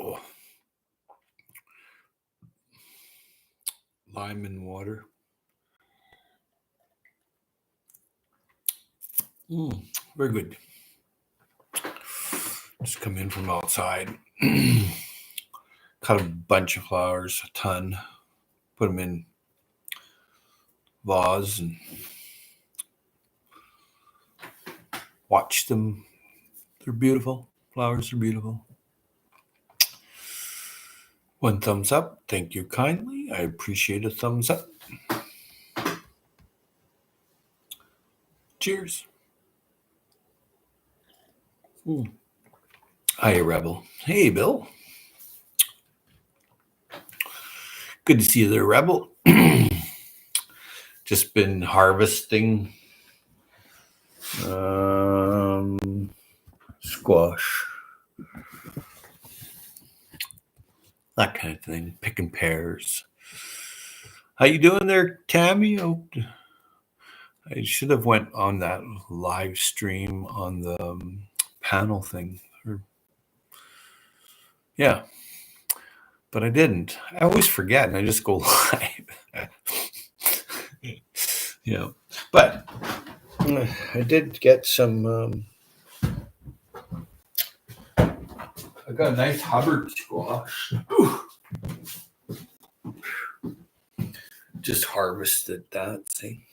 little lime and water. Very good. Just come in from outside. Cut a bunch of flowers, a ton. Put them in vase and watch them. They're beautiful. Flowers are beautiful. 1 thumbs up. Thank you kindly. I appreciate a thumbs up. Cheers. Hi, Rebel. Hey, Bill. Good to see you there, Rebel. Just been harvesting squash, that kind of thing, picking pears. How you doing there, Tammy? Oh, I should have went on that live stream on the panel thing. Yeah, but I didn't. I always forget, and I just go live. Yeah, but I did get some. I got a nice Hubbard squash. Just harvested that thing.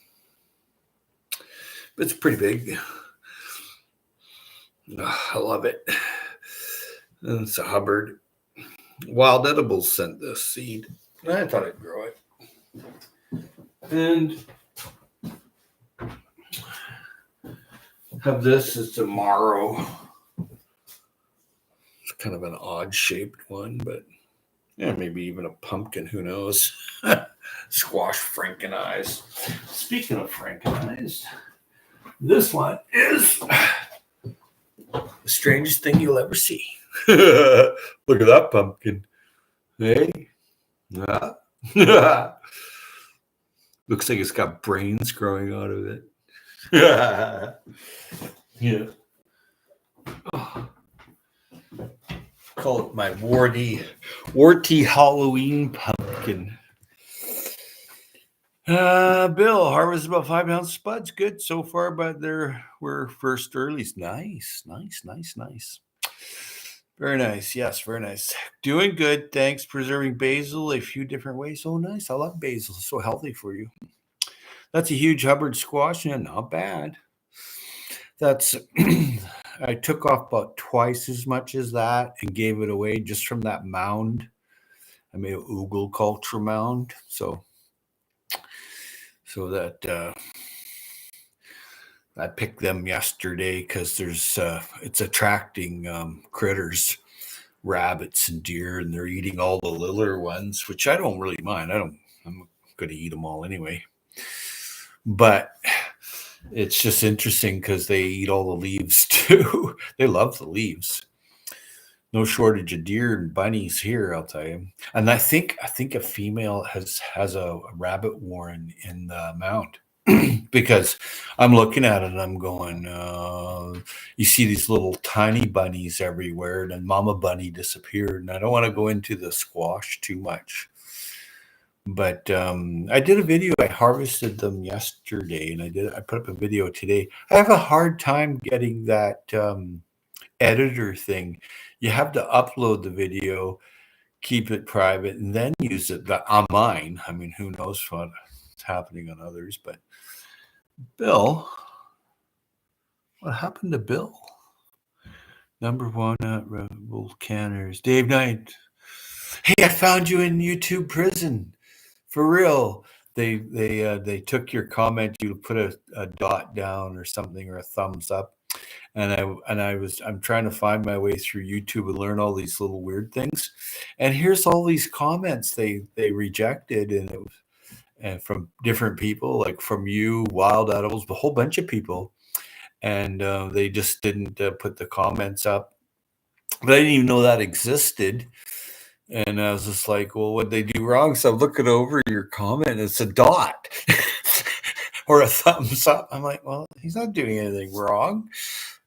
But it's pretty big. I love it. And it's a Hubbard. Wild Edibles sent this seed. I thought I'd grow it. And have this as tomorrow. It's kind of an odd shaped one, but yeah, maybe even a pumpkin, who knows? Squash frankenized. Speaking of frankenized, this one is the strangest thing you'll ever see. Look at that pumpkin. Hey? Looks like it's got brains growing out of it. Yeah. Oh. Call it my warty Halloween pumpkin. Bill, harvested about 5 ounce spuds. Good so far, but we're first earlies. Nice. Very nice. Yes, very nice. Doing good. Thanks. Preserving basil a few different ways. Oh, nice. I love basil. It's so healthy for you. That's a huge Hubbard squash. Yeah, not bad. That's I took off about twice as much as that and gave it away just from that mound. I made an ogle culture mound. So that I picked them yesterday because it's attracting critters, rabbits and deer, and they're eating all the litter ones, which I don't really mind. I'm going to eat them all anyway. But it's just interesting because they eat all the leaves too. They love the leaves. No shortage of deer and bunnies here, I'll tell you. And I think a female has a rabbit warren in the mound because I'm looking at it and I'm going, you see these little tiny bunnies everywhere, and then Mama Bunny disappeared. And I don't want to go into the squash too much. But I did a video. I harvested them yesterday, and I put up a video today. I have a hard time getting that editor thing. You have to upload the video, keep it private, and then use it on mine. I mean, who knows what's happening on others? But Bill, what happened to Bill? Number one at Rebel Canners. Dave Knight. Hey, I found you in YouTube prison. For real. They took your comment. You put a dot down or something, or a thumbs up. And I'm trying to find my way through YouTube and learn all these little weird things. And here's all these comments they rejected, and from different people, like from you, Wild Edibles, a whole bunch of people. And they just didn't put the comments up. But I didn't even know that existed. And I was just like, well, what'd they do wrong? So I'm looking over your comment, it's a dot or a thumbs up. I'm like, well, he's not doing anything wrong.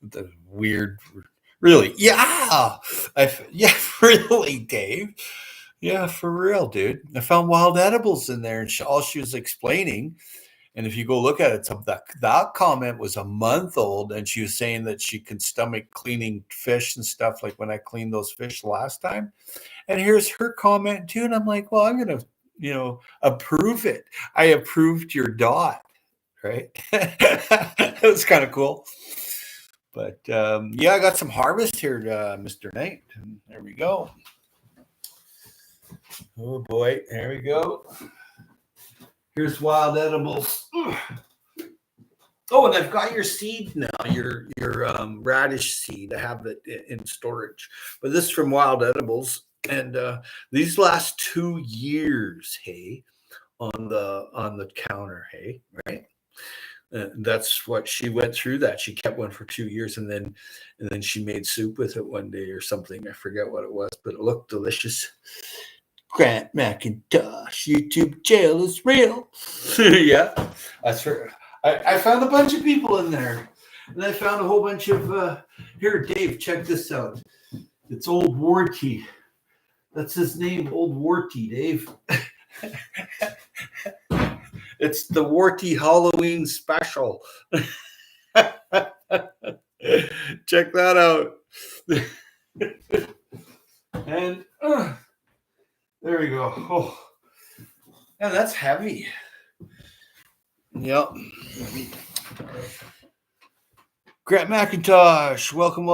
The weird Really? Yeah. Yeah, really, Dave. Yeah, for real, dude. I found wild edibles in there, and all she was explaining. And if you go look at it, that comment was a month old, and she was saying that she can stomach cleaning fish and stuff, like when I cleaned those fish last time. And here's her comment too, and I'm like, well, I'm gonna, approve it. I approved your dot, right? It was kind of cool. But yeah, I got some harvest here, Mr. Knight. There we go. Oh boy, there we go. Here's wild edibles. Oh, and I've got your seed now, your radish seed. I have it in storage, but this is from Wild Edibles, and these last 2 years, hey, on the counter, hey, right? That's what she went through. That she kept one for 2 years, and then she made soup with it one day or something. I forget what it was, but it looked delicious. Grant McIntosh, YouTube jail is real. Yeah, that's her. I found a bunch of people in there, and I found a whole bunch of. Here, Dave, check this out. It's Old Warty. That's his name, Old Warty, Dave. It's the Warty Halloween special. Check that out. And there we go. Oh, yeah, that's heavy. Yep. Grant McIntosh, welcome.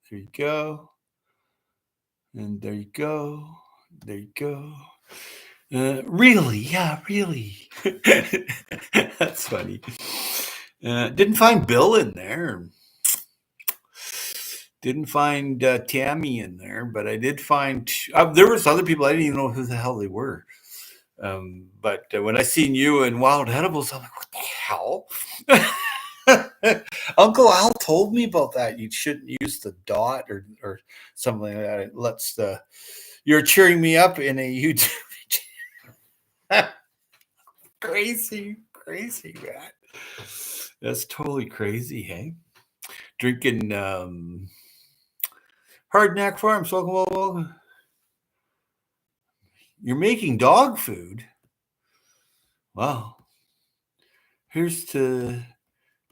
There you go. And there you go. Really? Yeah, really. That's funny. Didn't find Bill in there. Didn't find Tammy in there, but I did find there was other people I didn't even know who the hell they were. But when I seen you in Wild Edibles, I'm like, what the hell? Uncle Al told me about that. You shouldn't use the dot or something like that. It lets you're cheering me up in a YouTube. Crazy, man. That's totally crazy, hey? Drinking Hard Knack Farms. Welcome. You're making dog food? Wow. Here's to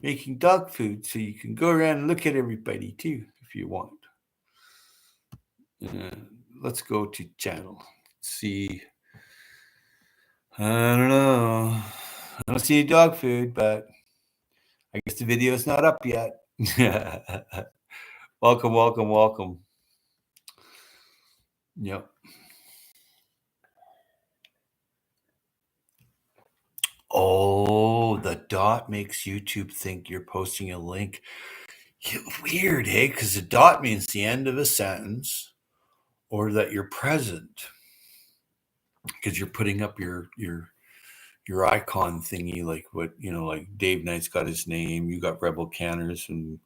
making dog food so you can go around and look at everybody too if you want. Let's go to channel. Let's see. I don't know. I don't see any dog food, but I guess the video is not up yet. Welcome. Yep. Oh, the dot makes YouTube think you're posting a link. Weird, hey? Because the dot means the end of a sentence or that you're present. Because you're putting up your icon thingy, like what, like Dave Knight's got his name, you got Rebel Canners, and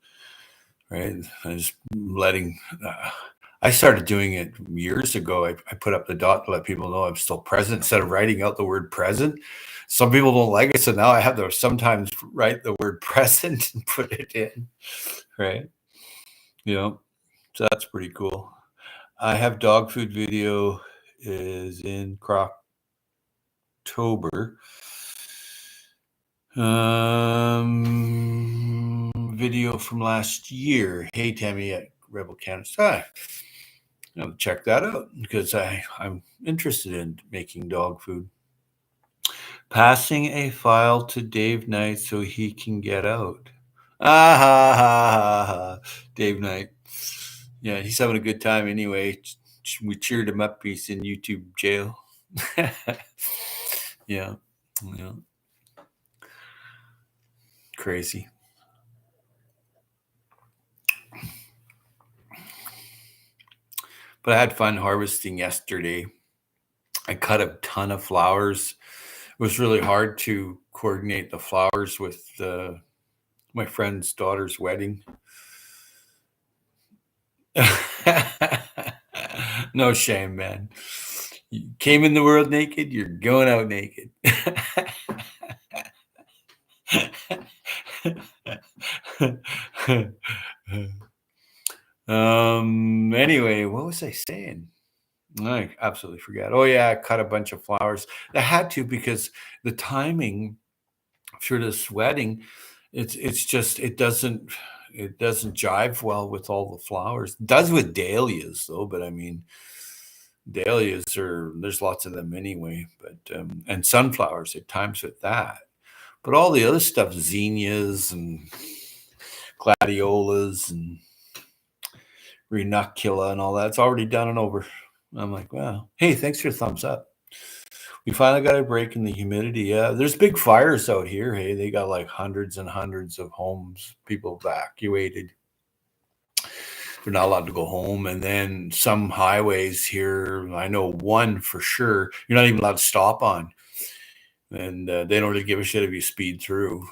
right. I was letting. I started doing it years ago. I put up the dot to let people know I'm still present instead of writing out the word present. Some people don't like it, so now I have to sometimes write the word present and put it in, right? So that's pretty cool. I have dog food video is in Croctober. Video from last year. Hey, Tammy at Rebel Canada. I'll check that out because I'm interested in making dog food. Passing a file to Dave Knight so he can get out. Dave Knight. Yeah, he's having a good time anyway. We cheered him up. He's in YouTube jail. Yeah. Crazy. But I had fun harvesting yesterday. I cut a ton of flowers. It was really hard to coordinate the flowers with my friend's daughter's wedding. No shame, man. You came in the world naked, you're going out naked. Anyway, what was I saying? I absolutely forgot. Oh yeah, I cut a bunch of flowers. I had to because the timing for this wedding, it's just it doesn't jive well with all the flowers. It does with dahlias though, but I mean dahlias are there's lots of them anyway, but and sunflowers at times with that. But all the other stuff, zinnias and gladiolas and Renucula and all that. It's already done and over. I'm like, wow. Hey, thanks for your thumbs up. We finally got a break in the humidity. Yeah, there's big fires out here. Hey, they got like hundreds and hundreds of homes, people evacuated. They're not allowed to go home. And then some highways here, I know one for sure, you're not even allowed to stop on. And they don't really give a shit if you speed through.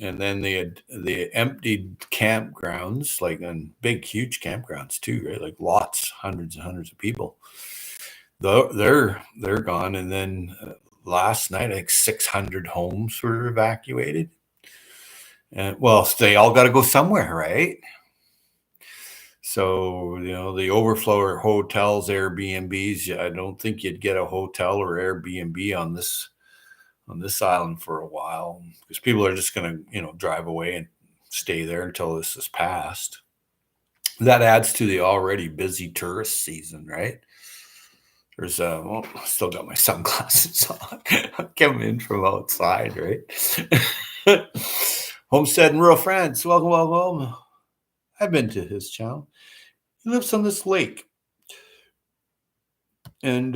And then they emptied campgrounds, like on big, huge campgrounds too, right? Like lots, hundreds and hundreds of people. They're gone. And then last night, I think 600 homes were evacuated. And well, they all got to go somewhere, right? So the overflow hotels, Airbnbs. I don't think you'd get a hotel or Airbnb on this island for a while because people are just going to drive away and stay there until this is passed. That adds to the already busy tourist season, right? There's well, I still got my sunglasses on. I'm coming in from outside, right? Homestead in rural France. Welcome, welcome. I've been to his channel. He lives on this lake and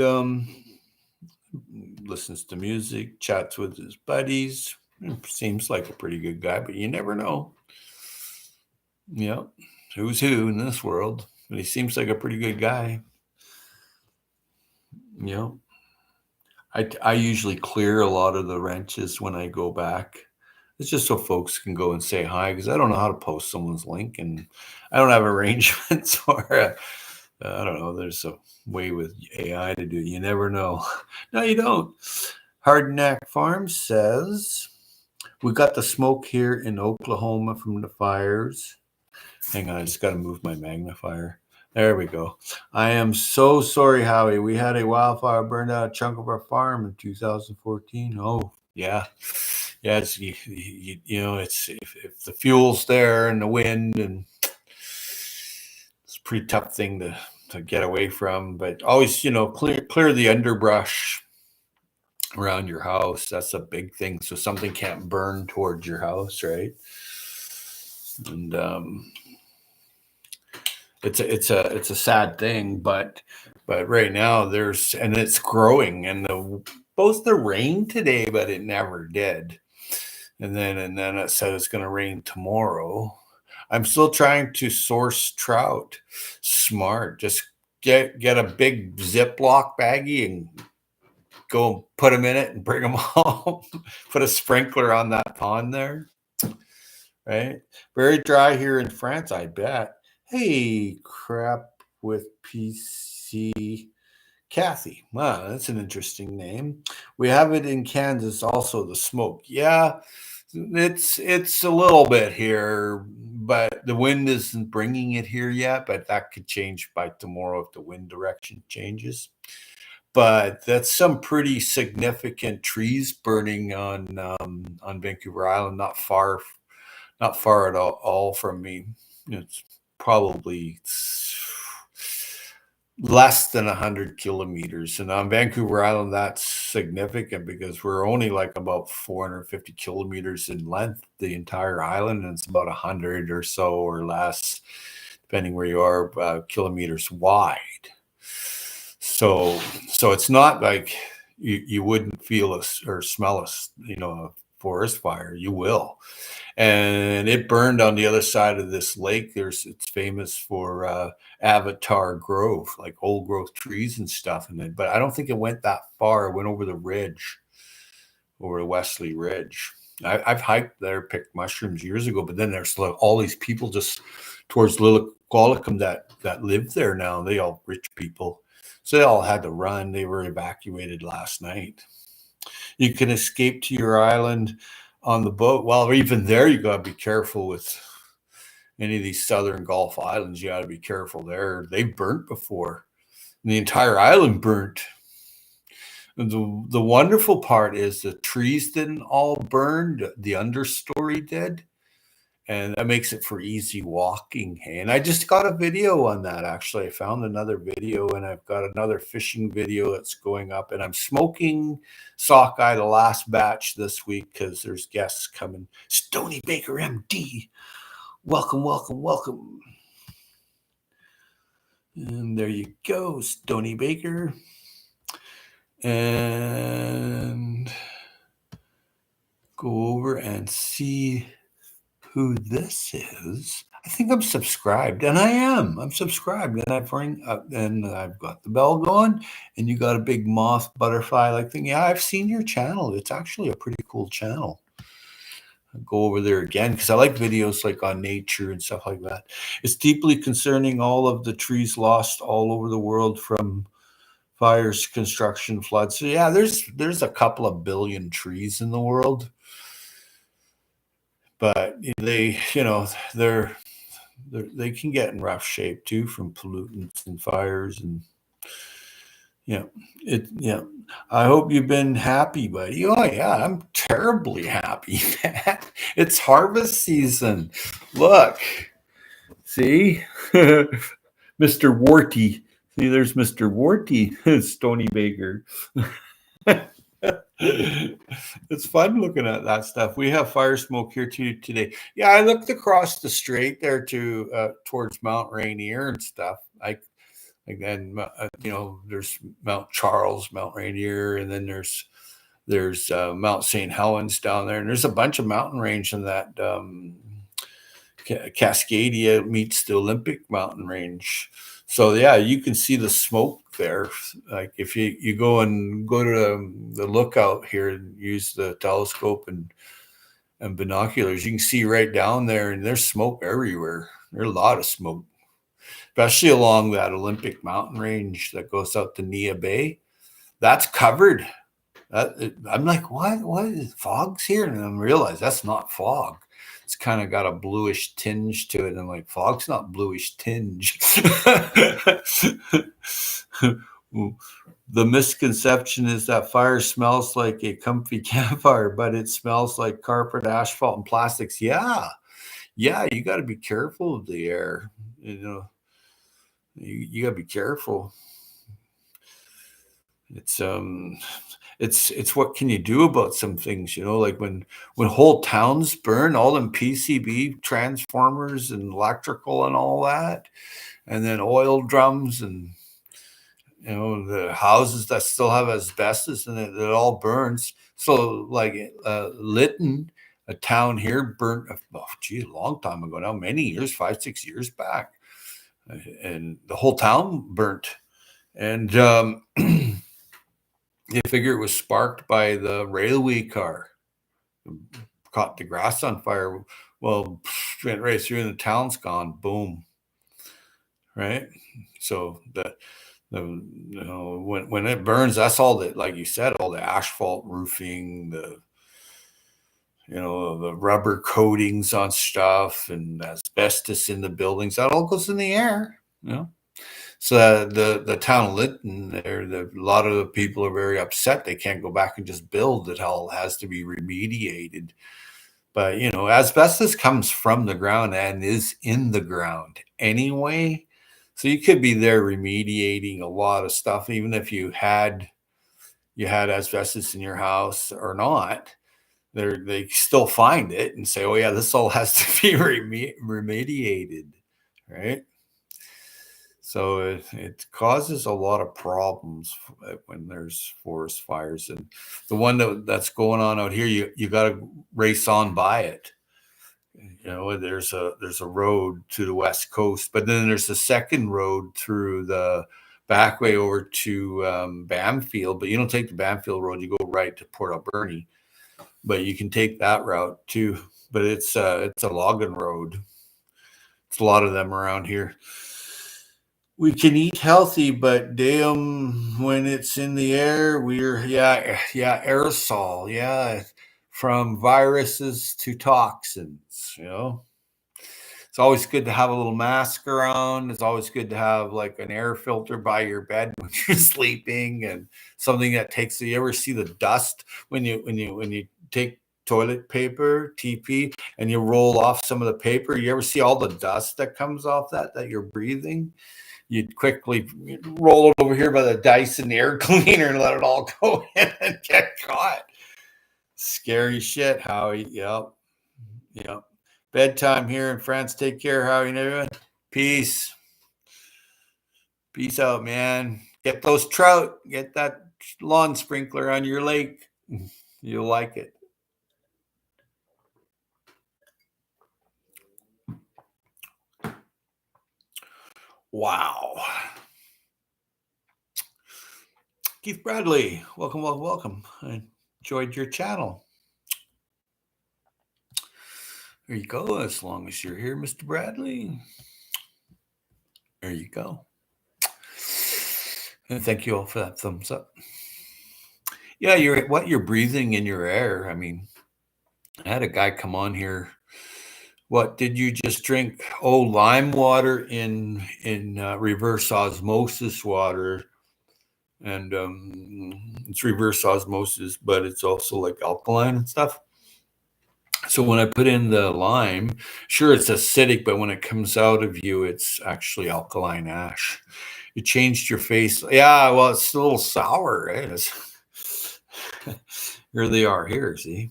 listens to music, chats with his buddies. Seems like a pretty good guy, but you never know. Yeah, who's who in this world? But he seems like a pretty good guy. I usually clear a lot of the wrenches when I go back. It's just so folks can go and say hi because I don't know how to post someone's link and I don't have arrangements for I don't know. There's a way with AI to do it. You never know. No, you don't. Hardneck Farm says, we got the smoke here in Oklahoma from the fires. Hang on, I just got to move my magnifier. There we go. I am so sorry, Howie. We had a wildfire burned out a chunk of our farm in 2014. Oh, yeah. Yeah, it's, it's if the fuel's there and the wind, and it's a pretty tough thing to get away from. But always, clear the underbrush around your house. That's a big thing. So something can't burn towards your house, right? And it's a sad thing, but right now it's growing, and both the rain today, but it never did. And then it said it's going to rain tomorrow. I'm still trying to source trout. Smart. Just get a big Ziploc baggie and go and put them in it and bring them home. Put a sprinkler on that pond there. Right? Very dry here in France, I bet. Hey, crap with PC. Kathy. Wow, that's an interesting name. We have it in Kansas also, the smoke. Yeah, it's a little bit here, but the wind isn't bringing it here yet, but that could change by tomorrow if the wind direction changes. But that's some pretty significant trees burning on Vancouver Island, not far at all from me. It's probably less than 100 kilometers. And on Vancouver Island, that's significant because we're only like about 450 kilometers in length, the entire island, and it's about 100 or so or less, depending where you are, kilometers wide. So it's not like you wouldn't feel or smell a forest fire. You will. And it burned on the other side of this lake. It's famous for Avatar Grove, like old growth trees and stuff in it. But I don't think it went that far. It went over the ridge, over the Wesley Ridge. I've hiked there, picked mushrooms years ago, but then there's like all these people just towards Liliqualicum that live there now. They all rich people. So they all had to run. They were evacuated last night. You can escape to your island on the boat. Well, even there, you got to be careful with any of these southern Gulf islands, you got to be careful there. They've burnt before. And the entire island burnt. And the wonderful part is the trees didn't all burn, the understory did. And that makes it for easy walking. Hey, and I just got a video on that. Actually, I found another video, and I've got another fishing video that's going up. And I'm smoking sockeye, the last batch this week, because there's guests coming. Stony Baker MD, welcome, welcome, welcome. And there you go, Stony Baker. And go over and see who this is. I think I'm subscribed, and I am. I'm subscribed, and I've got the bell going, and you got a big moth butterfly like thing. Yeah, I've seen your channel. It's actually a pretty cool channel. I'll go over there again because I like videos like on nature and stuff like that. It's deeply concerning, all of the trees lost all over the world from fires, construction, floods. So yeah, there's a couple of billion trees in the world. But they can get in rough shape too from pollutants and fires, and I hope you've been happy, buddy. Oh yeah, I'm terribly happy, man. It's harvest season. Look, see, Mr. Warty. See, there's Mr. Warty, Stony Baker. It's fun looking at that stuff. We have fire smoke here too today. Yeah, I looked across the strait there to towards Mount Rainier and stuff. There's Mount Charles, Mount Rainier, and then there's Mount St. Helens down there, and there's a bunch of mountain range in that Cascadia meets the Olympic mountain range. So yeah, you can see the smoke there. Like if you go to the lookout here and use the telescope and binoculars, you can see right down there, and there's smoke everywhere. There's a lot of smoke, especially along that Olympic mountain range that goes out to Nia Bay. That's covered. I'm like, what is fog's here? And I realize that's not fog. It's kind of got a bluish tinge to it. And I'm like, fog's not bluish tinge. The misconception is that fire smells like a comfy campfire, but it smells like carpet, asphalt, and plastics. Yeah, you got to be careful of the air. You got to be careful. It's what can you do about some things, like when whole towns burn, all them PCB transformers and electrical and all that, and then oil drums and the houses that still have asbestos and it all burns. So like Lytton, a town here, burnt a long time ago now, many years, 5-6 years back, and the whole town burnt. And you figure it was sparked by the railway car, caught the grass on fire. Well, went right through and the town's gone. Boom. Right. So when it burns, that's all that, like you said, all the asphalt roofing, the rubber coatings on stuff, and asbestos in the buildings, that all goes in the air. So the town of Lytton, a lot of the people are very upset. They can't go back and just build. It all has to be remediated. But asbestos comes from the ground and is in the ground anyway. So you could be there remediating a lot of stuff, even if you had asbestos in your house or not. They still find it and say, "Oh yeah, this all has to be remediated," right? So it causes a lot of problems when there's forest fires. And the one that's going on out here, you got to race on by it. There's a road to the west coast, but then there's a second road through the back way over to Bamfield. But you don't take the Bamfield road; you go right to Port Alberni. But you can take that route too. But it's a logging road. It's a lot of them around here. We can eat healthy, but damn, when it's in the air, aerosol, from viruses to toxins, It's always good to have a little mask around. It's always good to have like an air filter by your bed when you're sleeping, and something that takes. You ever see the dust when you take toilet paper, TP, and you roll off some of the paper? You ever see all the dust that comes off that you're breathing? You'd quickly roll it over here by the Dyson air cleaner and let it all go in and get caught. Scary shit, Howie. Yep. Yep. Bedtime here in France. Take care, Howie, and everyone. Peace. Peace out, man. Get those trout. Get that lawn sprinkler on your lake. You'll like it. Wow. Keith Bradley, welcome, welcome, welcome. I enjoyed your channel. There you go. As long as you're here, Mr. Bradley. There you go. And thank you all for that thumbs up. Yeah, you're breathing in your air. I mean, I had a guy come on here. What did you just drink? Oh, lime water in reverse osmosis water, and it's reverse osmosis, but it's also like alkaline and stuff. So when I put in the lime, sure, it's acidic, but when it comes out of you, it's actually alkaline ash. You changed your face. Yeah, well, it's a little sour, right? Here they are here, see?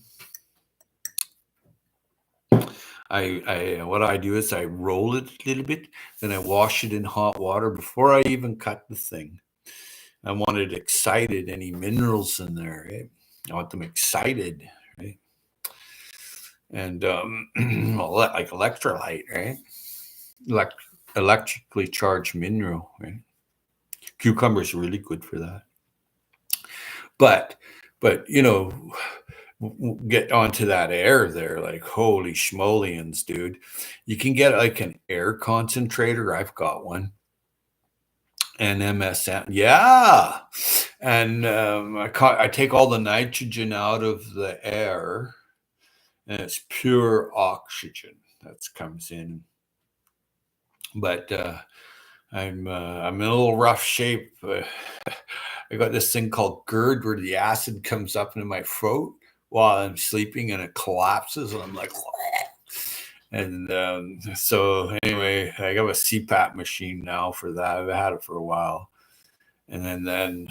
What I do is I roll it a little bit, then I wash it in hot water before I even cut the thing. I want it excited, any minerals in there, right? I want them excited, right? And like electrolyte, right? Electrically charged mineral, right? Cucumber is really good for that. But you know, get onto that air there, like holy schmolians, dude. You can get like an air concentrator. I've got one. And MSM, yeah. And I take all the nitrogen out of the air, and it's pure oxygen that comes in. But I'm in a little rough shape. I got this thing called GERD, where the acid comes up into my throat while I'm sleeping, and it collapses, and I'm like, and so anyway, I got a CPAP machine now for that. I've had it for a while. And then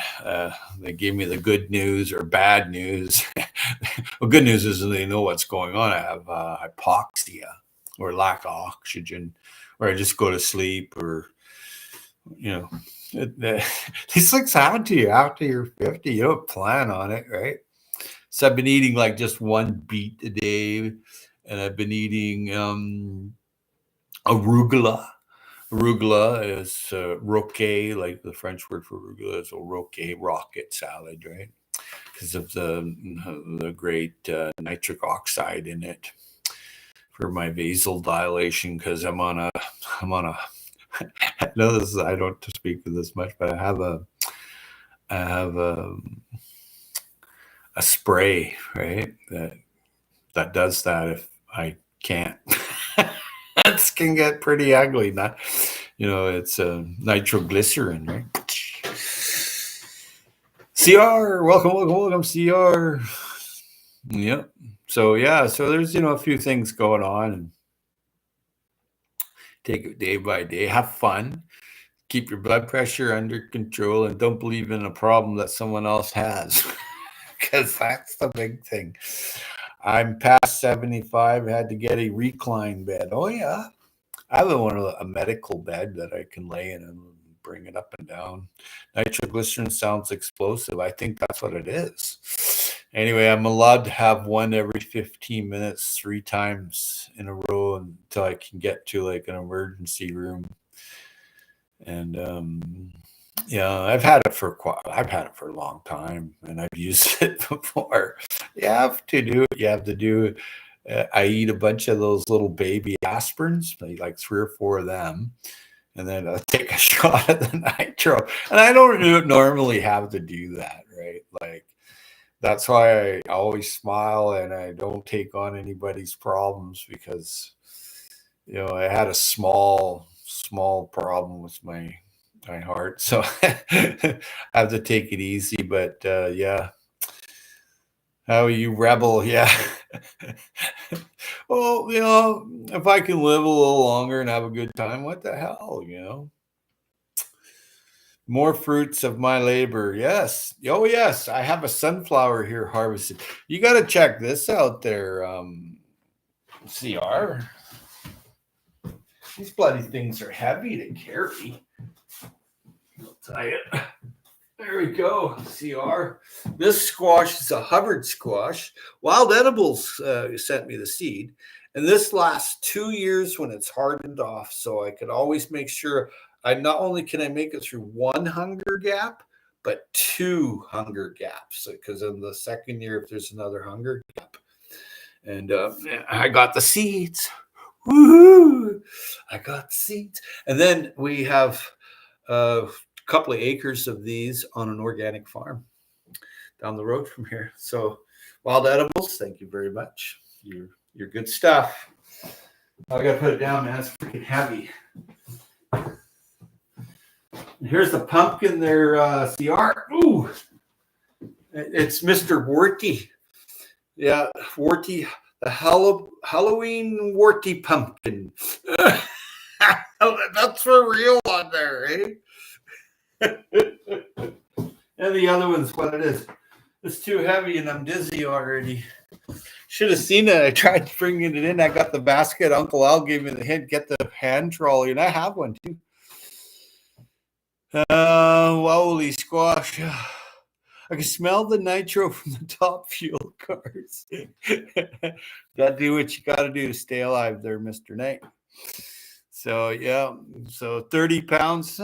they gave me the good news or bad news. Well, good news is they know what's going on. I have hypoxia, or lack of oxygen, or I just go to sleep, or, you know, these things happen to you after you're 50. You don't plan on it, right? So I've been eating like just one beet a day, and I've been eating arugula. Arugula is roquet, like the French word for arugula is a roquet, rocket salad, right? Because of the great nitric oxide in it for my vasodilation. Because I'm on a I know this is, I don't speak of this much, but I have a spray, right, that does that if I can't. It can get pretty ugly. Not, it's nitroglycerin, right? CR, welcome, CR. Yep. So yeah, so there's a few things going on, and take it day by day. Have fun. Keep your blood pressure under control, and don't believe in a problem that someone else has, because that's the big thing. I'm past 75. Had to get a recline bed. Oh yeah. I have a medical bed that I can lay in and bring it up and down. Nitroglycerin sounds explosive. I think that's what it is. Anyway, I'm allowed to have one every 15 minutes, 3 times in a row, until I can get to like an emergency room. And yeah, I've had it for a long time, and I've used it before. You have to do it. You have to do it. I eat a bunch of those little baby aspirins, like 3 or 4 of them, and then I take a shot of the nitro. And I don't normally have to do that, right? Like, that's why I always smile and I don't take on anybody's problems, because I had a small problem with my heart, so I have to take it easy. But yeah, how you rebel? Yeah. Well, if I can live a little longer and have a good time, what the hell, More fruits of my labor. Yes. Oh, yes. I have a sunflower here harvested. You got to check this out there, CR. These bloody things are heavy to carry. I'll tell you. There we go, CR. This squash is a Hubbard squash. Wild Edibles sent me the seed. And this lasts 2 years when it's hardened off. So I could always make sure I not only can I make it through one hunger gap, but 2 hunger gaps. Because in the second year, if there's another hunger gap. And I got the seeds. Woohoo! I got the seeds. And then we have couple of acres of these on an organic farm down the road from here. So Wild Edibles, thank you very much. You're good stuff. I gotta put it down, man. It's freaking heavy. Here's the pumpkin there, CR. Ooh, it's Mr. Warty. Yeah, Warty, the Halloween Warty pumpkin. That's for real on there, eh? And the other one's what it is. It's too heavy and I'm dizzy already. Should have seen it. I tried bringing it in. I got the basket. Uncle Al gave me the hint. Get the hand trolley, and I have one too. Holy squash. I can smell the nitro from the top fuel cars. Gotta do what you gotta do to stay alive there, Mr. Knight. So yeah, so 30 pounds.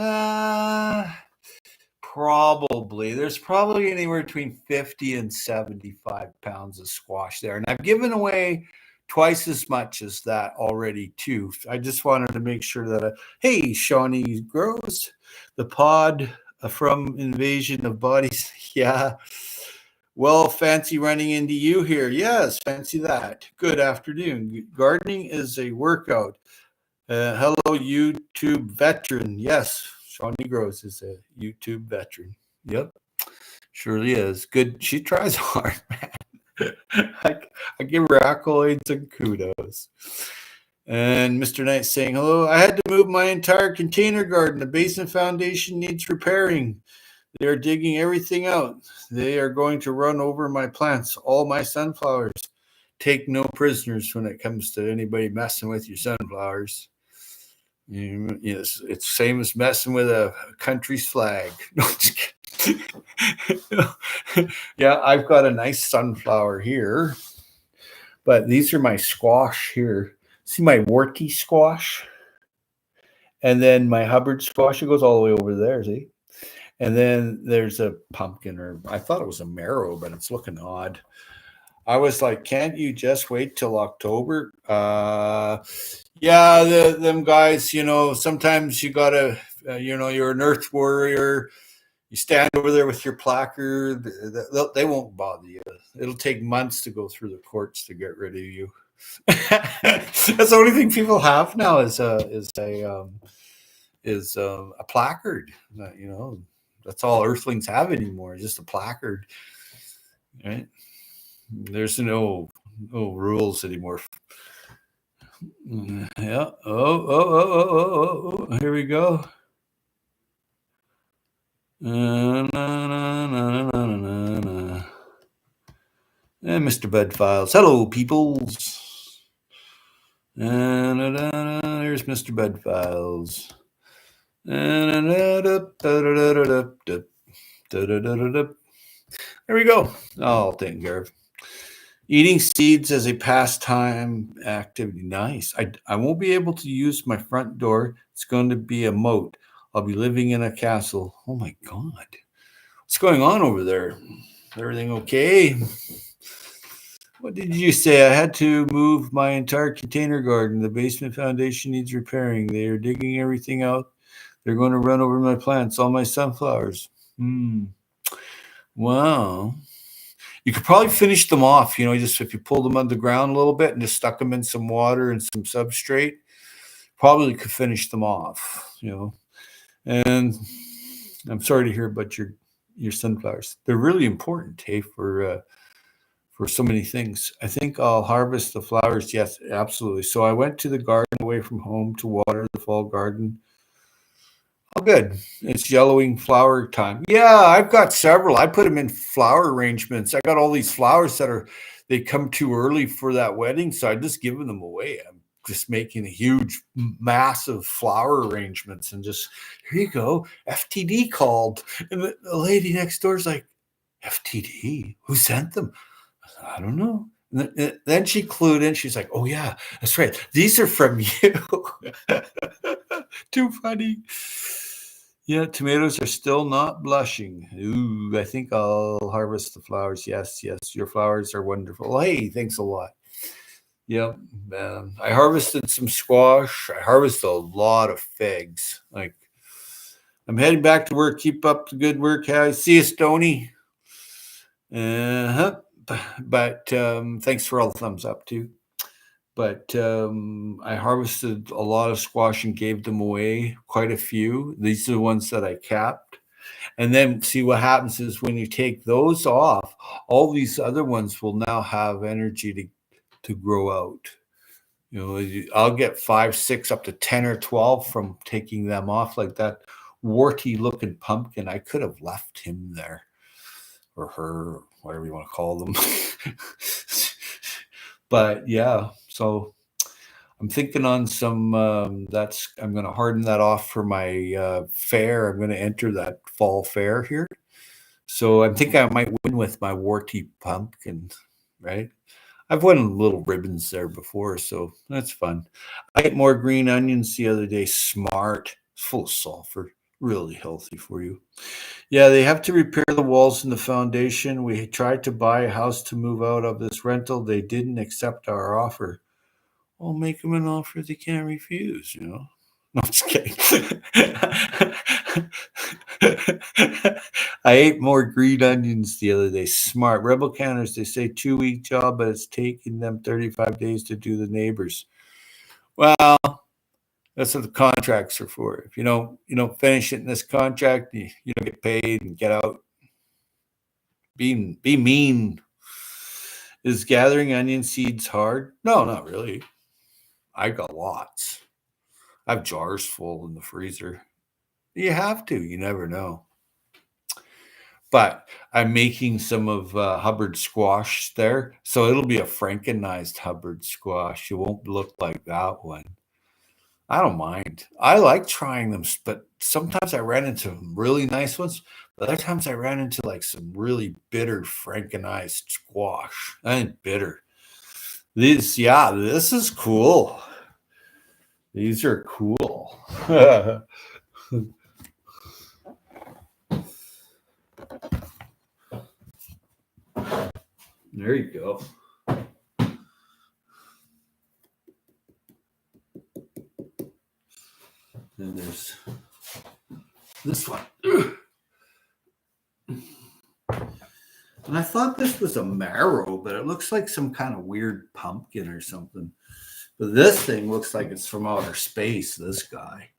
Probably. There's probably anywhere between 50 and 75 pounds of squash there. And I've given away twice as much as that already, too. I just wanted to make sure that, hey, Shawnee Grows, the pod from Invasion of Bodies. Yeah. Well, fancy running into you here. Yes, fancy that. Good afternoon. Gardening is a workout. Hello, YouTube veteran. Yes, Shawnee Gross is a YouTube veteran. Yep, surely is. Good. She tries hard, man. I give her accolades and kudos. And Mr. Knight saying, hello, I had to move my entire container garden. The basement foundation needs repairing. They are digging everything out. They are going to run over my plants, all my sunflowers. Take no prisoners when it comes to anybody messing with your sunflowers. It's same as messing with a country's flag. No, just kidding. Yeah, I've got a nice sunflower here, but these are my squash here. See my warty squash, and then my Hubbard squash. It goes all the way over there. See, and then there's a pumpkin, or I thought it was a marrow, but it's looking odd. I was like, can't you just wait till October? Yeah, them guys, sometimes you gotta, you're an earth warrior. You stand over there with your placard. They won't bother you. It'll take months to go through the courts to get rid of you. That's the only thing people have now is a placard. That's all Earthlings have anymore. Just a placard, right? There's no rules anymore. Yeah. Oh. Here we go. And Mr. Bud Files. Hello, peoples. And here's Mr. Bud Files. There we go. All taken care of. Eating seeds as a pastime activity. Nice. I won't be able to use my front door. It's going to be a moat. I'll be living in a castle. Oh my God. What's going on over there? Everything okay? What did you say? I had to move my entire container garden. The basement foundation needs repairing. They are digging everything out. They're going to run over my plants, all my sunflowers. Wow. You could probably finish them off, just if you pulled them underground a little bit and just stuck them in some water and some substrate. probably could finish them off, And I'm sorry to hear about your sunflowers. They're really important, hey, for so many things. I think I'll harvest the flowers. Yes, absolutely. So I went to the garden away from home to water the fall garden. Oh, good. It's yellowing flower time. Yeah, I've got several. I put them in flower arrangements. I got all these flowers they come too early for that wedding, so I just given them away. I'm just making a huge, massive flower arrangements and just, here you go. FTD called. And the lady next door is like, FTD? Who sent them? I don't know. And then she clued in. She's like, oh, yeah, that's right. These are from you. Too funny. Yeah, tomatoes are still not blushing. Ooh, I think I'll harvest the flowers. Yes, yes, your flowers are wonderful. Hey, thanks a lot. Yep. I harvested some squash. I harvested a lot of figs. Like, I'm heading back to work. Keep up the good work. See you, Stony. Uh-huh. But thanks for all the thumbs up, too. But I harvested a lot of squash and gave them away, quite a few. These are the ones that I kept. And then see what happens is when you take those off, all these other ones will now have energy to grow out. I'll get 5, 6, up to 10 or 12 from taking them off. Like that warty looking pumpkin, I could have left him there, or her, whatever you want to call them. But yeah, so I'm thinking on some, I'm going to harden that off for my fair. I'm going to enter that fall fair here. So I'm thinking I might win with my warty pumpkin, right? I've won little ribbons there before, so that's fun. I ate more green onions the other day. Smart, full of sulfur, really healthy for you. Yeah, they have to repair the walls and the foundation. We tried to buy a house to move out of this rental. They didn't accept our offer. Well, make them an offer they can't refuse, No, I'm just kidding. I ate more green onions the other day. Smart. Rebel counters, they say 2-week job, but it's taking them 35 days to do the neighbors. Well, that's what the contracts are for. If you don't finish it in this contract, you don't get paid and get out. Be mean. Is gathering onion seeds hard? No, not really. I got lots. I have jars full in the freezer. You have to. You never know. But I'm making some of Hubbard squash there. So it'll be a Frankenized Hubbard squash. It won't look like that one. I don't mind. I like trying them, but sometimes I ran into really nice ones. But other times I ran into like some really bitter Frankenized squash. I ain't bitter. This is cool. These are cool. There you go. Then there's this one. And I thought this was a marrow, but it looks like some kind of weird pumpkin or something. But this thing looks like it's from outer space, this guy.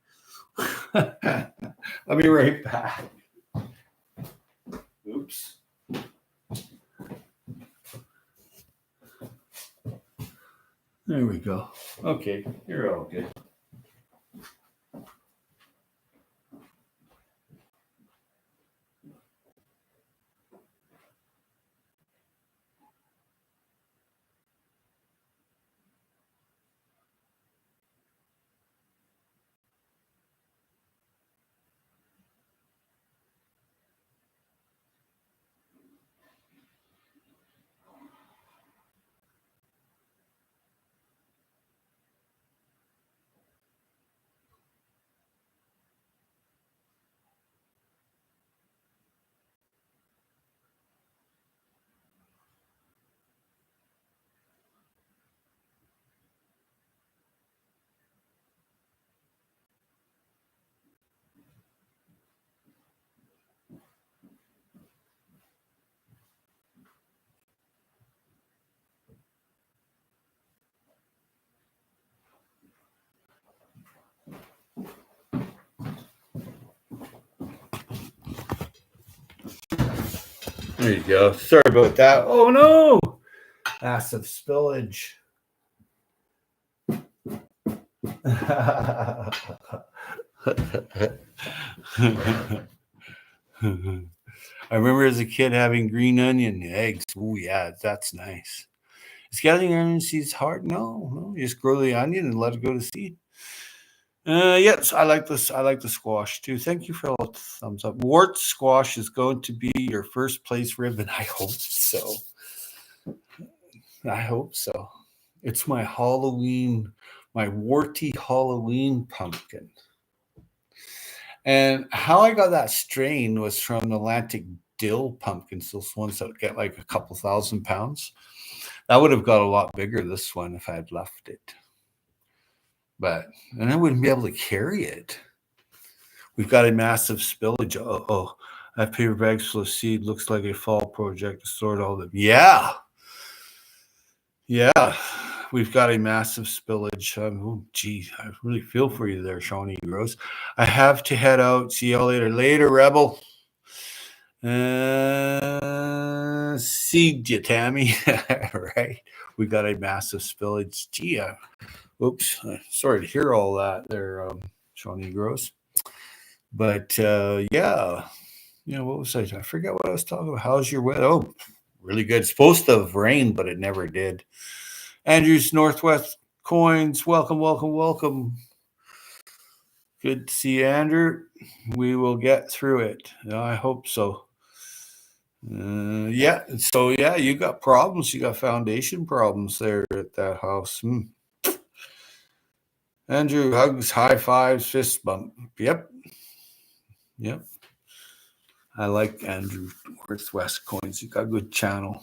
I'll be right back. Oops. There we go. Okay, you're all good. There you go. Sorry about that. Oh no! Massive spillage. I remember as a kid having green onion eggs. Oh yeah, that's nice. Is getting onion seeds hard? No. You just grow the onion and let it go to seed. Yes, I like this. I like the squash too. Thank you for all the thumbs up. Wart squash is going to be your first place ribbon. I hope so. I hope so. It's my Halloween, my warty Halloween pumpkin. And how I got that strain was from Atlantic dill pumpkins, those ones that get like a couple thousand pounds. That would have got a lot bigger, this one, if I had left it. And I wouldn't be able to carry it. We've got a massive spillage. Oh, I have paper bags full of seed. Looks like a fall project to sort all them. Yeah. We've got a massive spillage. I really feel for you there, Shawnee Rose. I have to head out. See y'all later. Later, Rebel. See you, Tammy. Right. We got a massive spillage. Gee, oops. Sorry to hear all that there, Shawnee Rose. But yeah, what was I forget what I was talking about. How's your weather? Oh, really good. It's supposed to have rained, but it never did. Andrew's Northwest Coins. Welcome. Good to see you, Andrew. We will get through it. I hope so. Yeah. So yeah, you got problems. You got foundation problems there at that house. Andrew, hugs, high fives, fist bump. Yep. I like Andrew Northwest Coins. You got a good channel.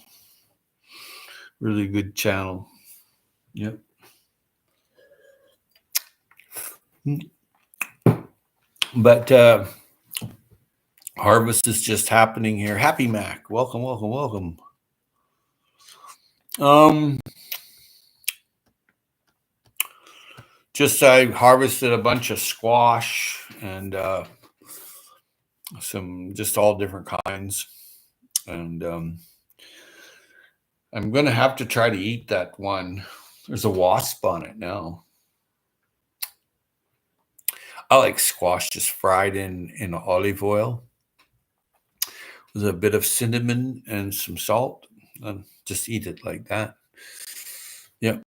Really good channel. Yep. But harvest is just happening here. Happy Mac. Welcome. Just I harvested a bunch of squash and some just all different kinds. And I'm going to have to try to eat that one. There's a wasp on it now. I like squash just fried in olive oil with a bit of cinnamon and some salt. And just eat it like that. Yep.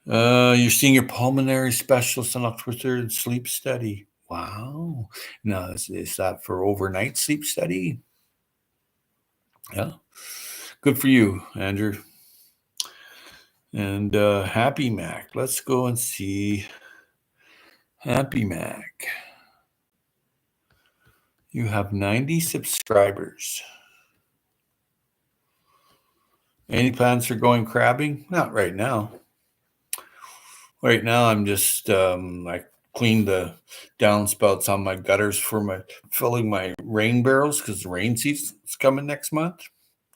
You're seeing your pulmonary specialist on October 3rd, sleep study. Wow. Now, is that for overnight sleep study? Yeah. Good for you, Andrew. And Happy Mac. Let's go and see Happy Mac. You have 90 subscribers. Any plans for going crabbing? Not right now. Right now, I'm just I cleaned the downspouts on my gutters for filling my rain barrels because the rain season's coming next month.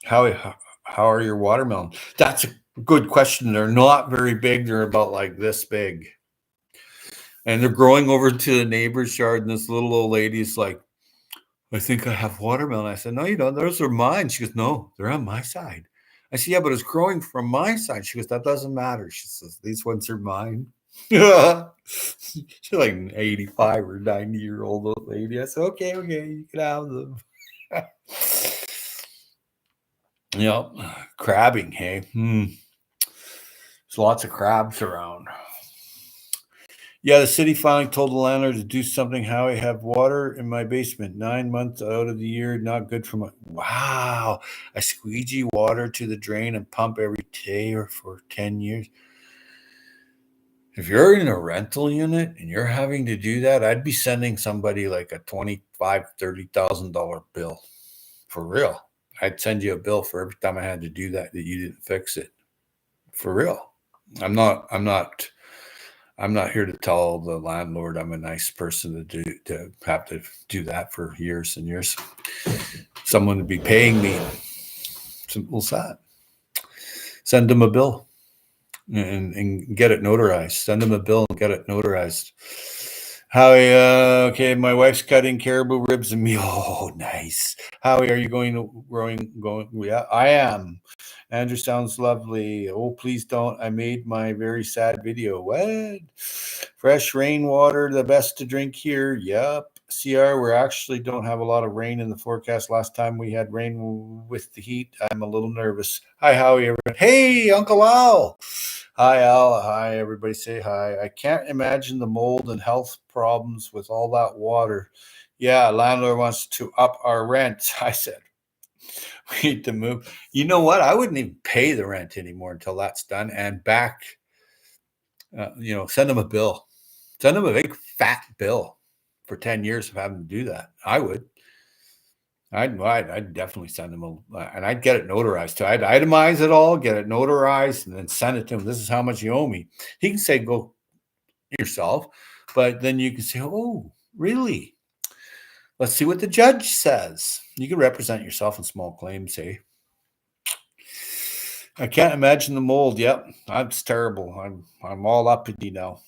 How are your watermelons? That's a good question. They're not very big. They're about like this big. And they're growing over to the neighbor's yard, and this little old lady's like, I think I have watermelon. I said, no, you don't. Those are mine. She goes, no, they're on my side. I said, yeah, but it's growing from my side. She goes, that doesn't matter. She says, these ones are mine. She's like an 85 or 90-year-old old lady. I said, okay, you can have them. Yep. Crabbing, hey. There's lots of crabs around. Yeah, the city finally told the landlord to do something. How I have water in my basement 9 months out of the year, not good for my. Wow, I squeegee water to the drain and pump every day or for 10 years. If you're in a rental unit and you're having to do that, I'd be sending somebody like a $25,000-$30,000 bill for real. I'd send you a bill for every time I had to do that you didn't fix it. For real. I'm not here to tell the landlord I'm a nice person to have to do that for years and years. Someone would be paying me. Simple as that. Send them a bill and get it notarized. Send them a bill and get it notarized. Howie, okay, my wife's cutting caribou ribs and meat. Oh, nice. Howie, are you going? Yeah, I am. Andrew sounds lovely. Oh, please don't. I made my very sad video. What? Fresh rainwater, the best to drink here. Yep. CR, we actually don't have a lot of rain in the forecast. Last time we had rain with the heat, I'm a little nervous. Hi, Howie, everyone. Hey, Uncle Al. Hi, Al. Hi, everybody. Say hi. I can't imagine the mold and health problems with all that water. Yeah, landlord wants to up our rent. I said, we need to move. You know what? I wouldn't even pay the rent anymore until that's done. And back, send them a bill. Send them a big fat bill for 10 years of having to do that. I would. I'd definitely send them and I'd get it notarized too. I'd itemize it all, get it notarized, and then send it to him. This is how much you owe me. He can say, go yourself, but then you can say, oh, really? Let's see what the judge says. You can represent yourself in small claims, hey? I can't imagine the mold. Yep, that's terrible. I'm all uppity now.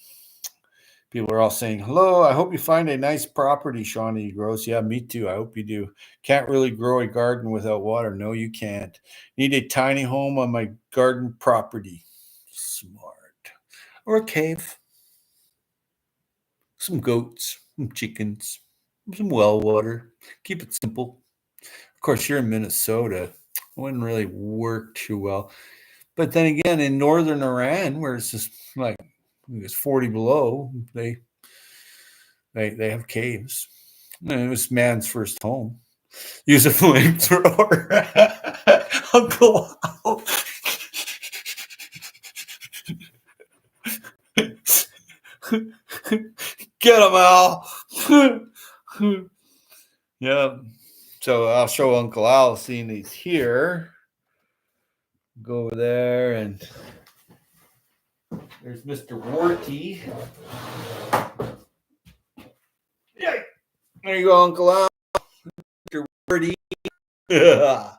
People are all saying, hello, I hope you find a nice property, Shawnee grows. Yeah, me too. I hope you do. Can't really grow a garden without water. No, you can't. Need a tiny home on my garden property. Smart. Or a cave. Some goats, some chickens, some well water. Keep it simple. Of course, you're in Minnesota. It wouldn't really work too well. But then again, in northern Iran, where it's just like it's 40 below, they have caves. And it was man's first home. Use a flamethrower. Uncle Al. Get him, Al. Yeah. So I'll show Uncle Al seeing he's here. Go over there, and there's Mr. Warty. Yeah. There you go, Uncle Al. Mr. Warty. Yeah.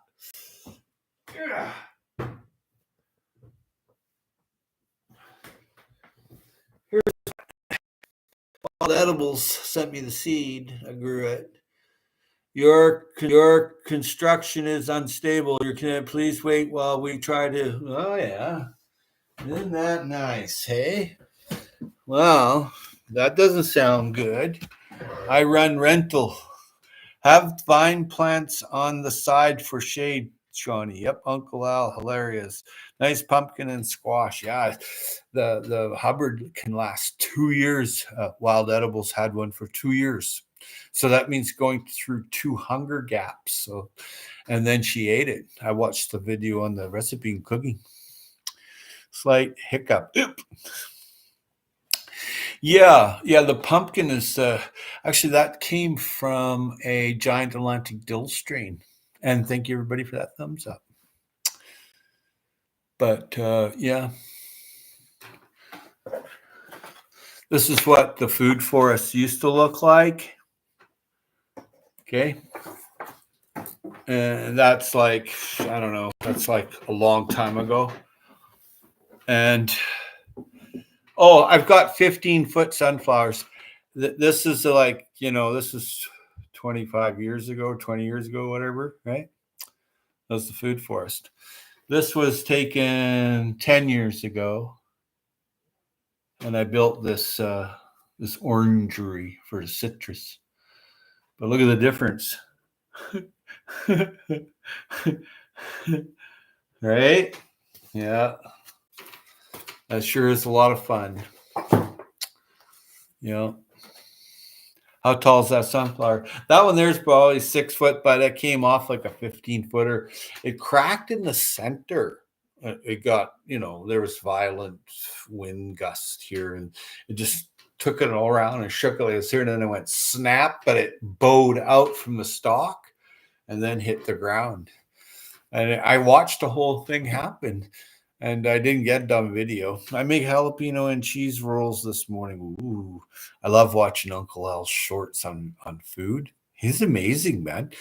Here's Wild Edibles sent me the seed. I grew it. Your construction is unstable. Please wait while we try to. Oh yeah, isn't that nice? Hey, well, that doesn't sound good. I run rental. Have vine plants on the side for shade, Shawnee. Yep, Uncle Al, hilarious. Nice pumpkin and squash. Yeah, the Hubbard can last 2 years. Wild Edibles had one for 2 years. So that means going through 2 hunger gaps. So, and then she ate it. I watched the video on the recipe and cooking. Slight hiccup. Yeah, the pumpkin is actually that came from a giant Atlantic dill strain. And thank you everybody for that thumbs up. But yeah. This is what the food forest used to look like. Okay. And that's like, I don't know, that's like a long time ago. And I've got 15-foot sunflowers. This is like, this is 25 years ago, 20 years ago, whatever, right? That's the food forest. This was taken 10 years ago. And I built this orangery for citrus. But look at the difference. Right? Yeah. That sure is a lot of fun. How tall is that sunflower? That one there's probably 6 foot, but it came off like a 15-footer. It cracked in the center. It got, there was violent wind gusts here, and it just took it all around and shook it like this here, and then it went snap, but it bowed out from the stalk and then hit the ground. And I watched the whole thing happen, and I didn't get it on video. I make jalapeno and cheese rolls this morning. Ooh, I love watching Uncle Al's shorts on food. He's amazing, man.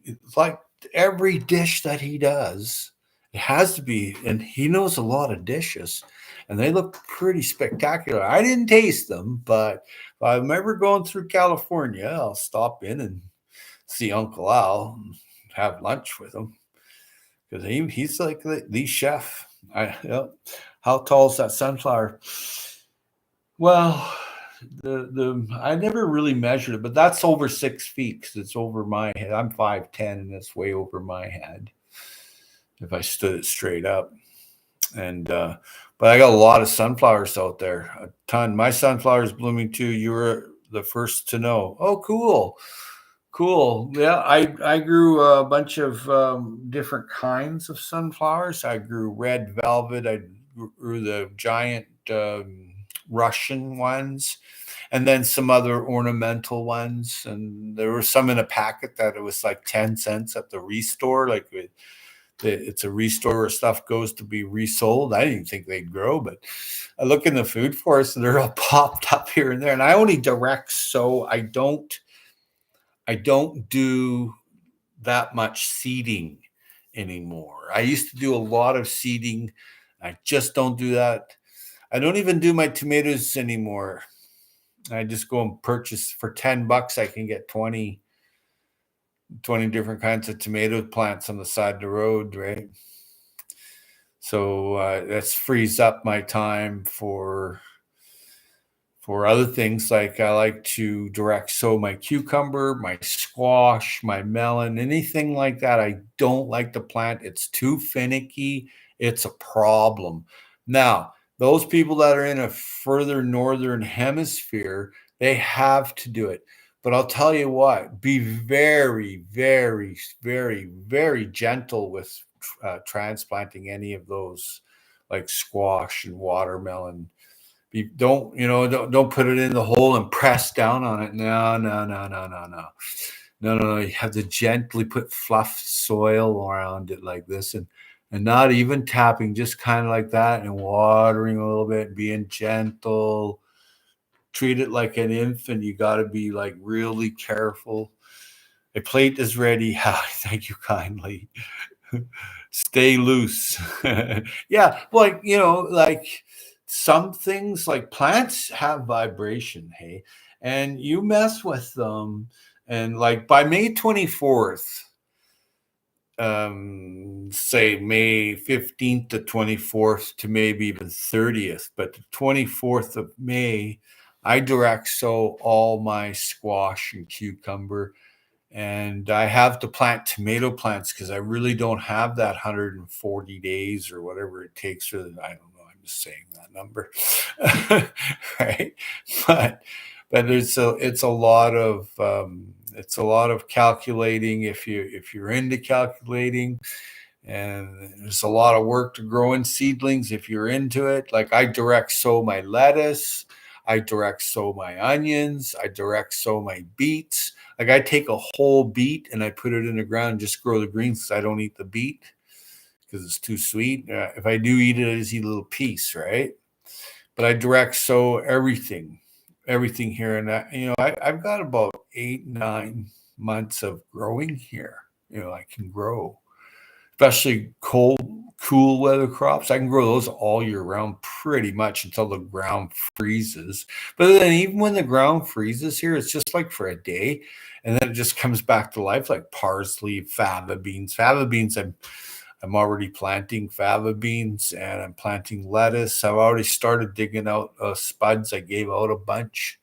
It's like every dish that he does, it has to be, and he knows a lot of dishes. and they look pretty spectacular. I didn't taste them, but if I remember going through California, I'll stop in and see Uncle Al and have lunch with him because he's like the chef. How tall is that sunflower? Well, the I never really measured it, but that's over 6 feet because it's over my head. I'm 5'10", and it's way over my head if I stood it straight up. And but I got a lot of sunflowers out there, a ton. My sunflower is blooming too. You were the first to know. Oh, cool. Cool. Yeah, I grew a bunch of different kinds of sunflowers. I grew red velvet. I grew the giant Russian ones, and then some other ornamental ones. And there were some in a packet that it was like 10 cents at the restore. Like it's a restore where stuff goes to be resold. I didn't think they'd grow, but I look in the food forest and they're all popped up here and there. And I only direct sow. I don't do that much seeding anymore. I used to do a lot of seeding. I just don't do that. I don't even do my tomatoes anymore. I just go and purchase for $10. I can get 20 different kinds of tomato plants on the side of the road, right? So that frees up my time for other things. Like I like to direct sow my cucumber, my squash, my melon, anything like that. I don't like to plant. It's too finicky. It's a problem. Now, those people that are in a further northern hemisphere, they have to do it. But I'll tell you what, be very, very, very, very gentle with transplanting any of those like squash and watermelon. Don't put it in the hole and press down on it. No, no, no, no, no, no. No. You have to gently put fluff soil around it like this and not even tapping, just kind of like that and watering a little bit, being gentle. Treat it like an infant. You got to be like really careful. A plate is ready. Thank you kindly. Stay loose. Yeah, like like some things like plants have vibration, hey, and you mess with them, and like by May 24th, say May 15th to 24th to maybe even 30th, but the 24th of May, I direct sow all my squash and cucumber. And I have to plant tomato plants because I really don't have that 140 days or whatever it takes for I don't know. I'm just saying that number, right? But it's a lot of calculating if you're into calculating, and there's a lot of work to growing seedlings if you're into it. Like I direct sow my lettuce, I direct sow my onions, I direct sow my beets. Like I take a whole beet and I put it in the ground and just grow the greens because I don't eat the beet because it's too sweet. If I do eat it, I just eat a little piece, right? But I direct sow everything here. And I've got about 8-9 months of growing here. I can grow, especially cool weather crops. I can grow those all year round pretty much until the ground freezes. But then even when the ground freezes here, it's just like for a day. And then it just comes back to life, like parsley, fava beans. Fava beans, I'm already planting fava beans, and I'm planting lettuce. I've already started digging out spuds. I gave out a bunch.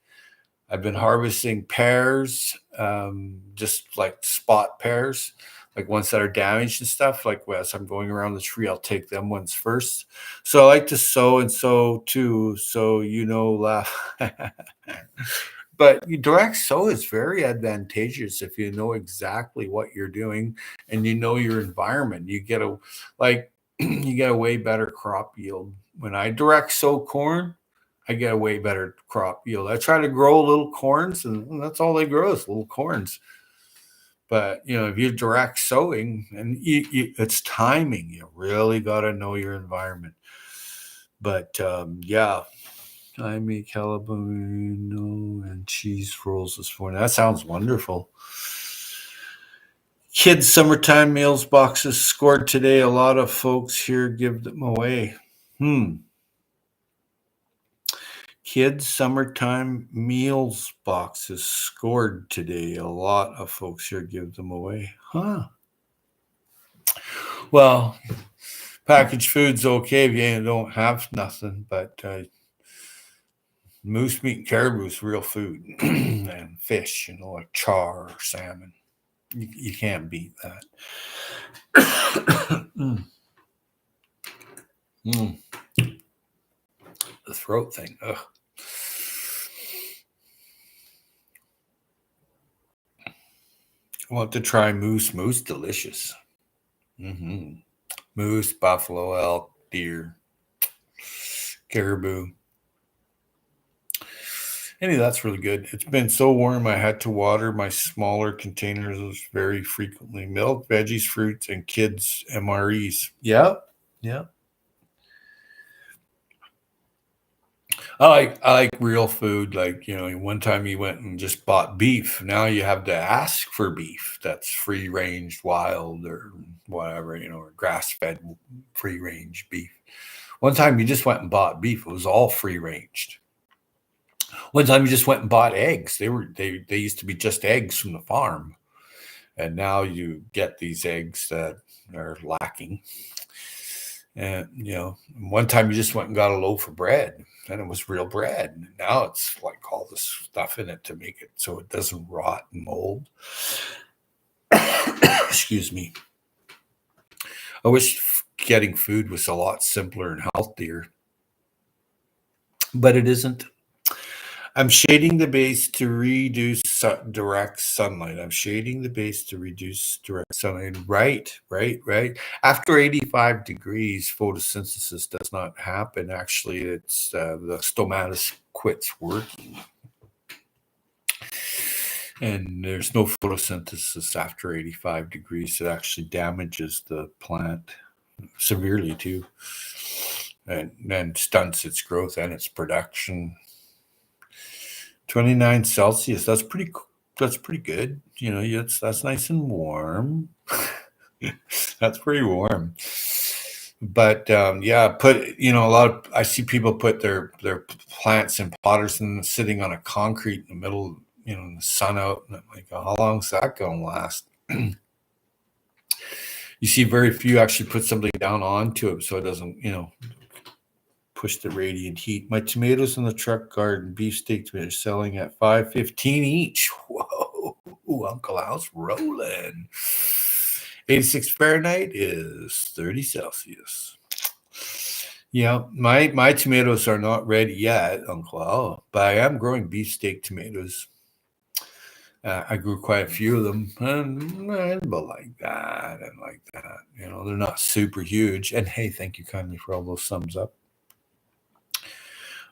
I've been harvesting pears, just like spot pears, like ones that are damaged and stuff. Like as I'm going around the tree, I'll take them ones first. So I like to sow and sow too. So laugh. But direct sow is very advantageous if you know exactly what you're doing and you know your environment. You get a you get a way better crop yield. When I direct sow corn, I get a way better crop yield. I try to grow little corns, and that's all they grow is little corns. But if you're direct sowing, and it's timing, you really got to know your environment. But yeah, I make jalapeno and cheese rolls this morning. That sounds wonderful. Kids' summertime meals boxes scored today. A lot of folks here give them away. Kids summertime meals boxes scored today. A lot of folks here give them away. Huh. Well, packaged food's okay if you don't have nothing, but moose meat and caribou is real food. And fish, like char or salmon. You can't beat that. Mm. Mm. The throat thing. Ugh. I want to try moose. Moose, delicious. Mm-hmm. Moose, buffalo, elk, deer, caribou. Anyway, that's really good. It's been so warm I had to water my smaller containers very frequently. Milk, veggies, fruits, and kids' MREs. Yep. Yep. I like real food. Like, one time you went and just bought beef. Now you have to ask for beef that's free range, wild, or whatever, or grass fed free range beef. One time you just went and bought beef. It was all free ranged. One time you just went and bought eggs. They used to be just eggs from the farm. And now you get these eggs that are lacking. And, one time you just went and got a loaf of bread and it was real bread. And now it's like all this stuff in it to make it so it doesn't rot and mold. Excuse me. I wish getting food was a lot simpler and healthier, but it isn't. I'm shading the base to reduce direct sunlight. I'm shading the base to reduce direct sunlight. Right. After 85 degrees, photosynthesis does not happen. Actually, it's the stomatus quits working. And there's no photosynthesis after 85 degrees. It actually damages the plant severely too, and stunts its growth and its production. 29 Celsius. That's pretty good. That's nice and warm. That's pretty warm. But I see people put their plants in potters and sitting on a concrete in the middle, in the sun out. And I'm like, how long is that going to last? You see very few actually put something down onto it so it doesn't, push the radiant heat. My tomatoes in the truck garden, beefsteak tomatoes, selling at $5.15 each. Whoa, Uncle Al's rolling. 86 Fahrenheit is 30 Celsius. Yeah, my tomatoes are not ready yet, Uncle Al, but I am growing beefsteak tomatoes. I grew quite a few of them, but like that and like that. They're not super huge. And hey, thank you kindly for all those thumbs up.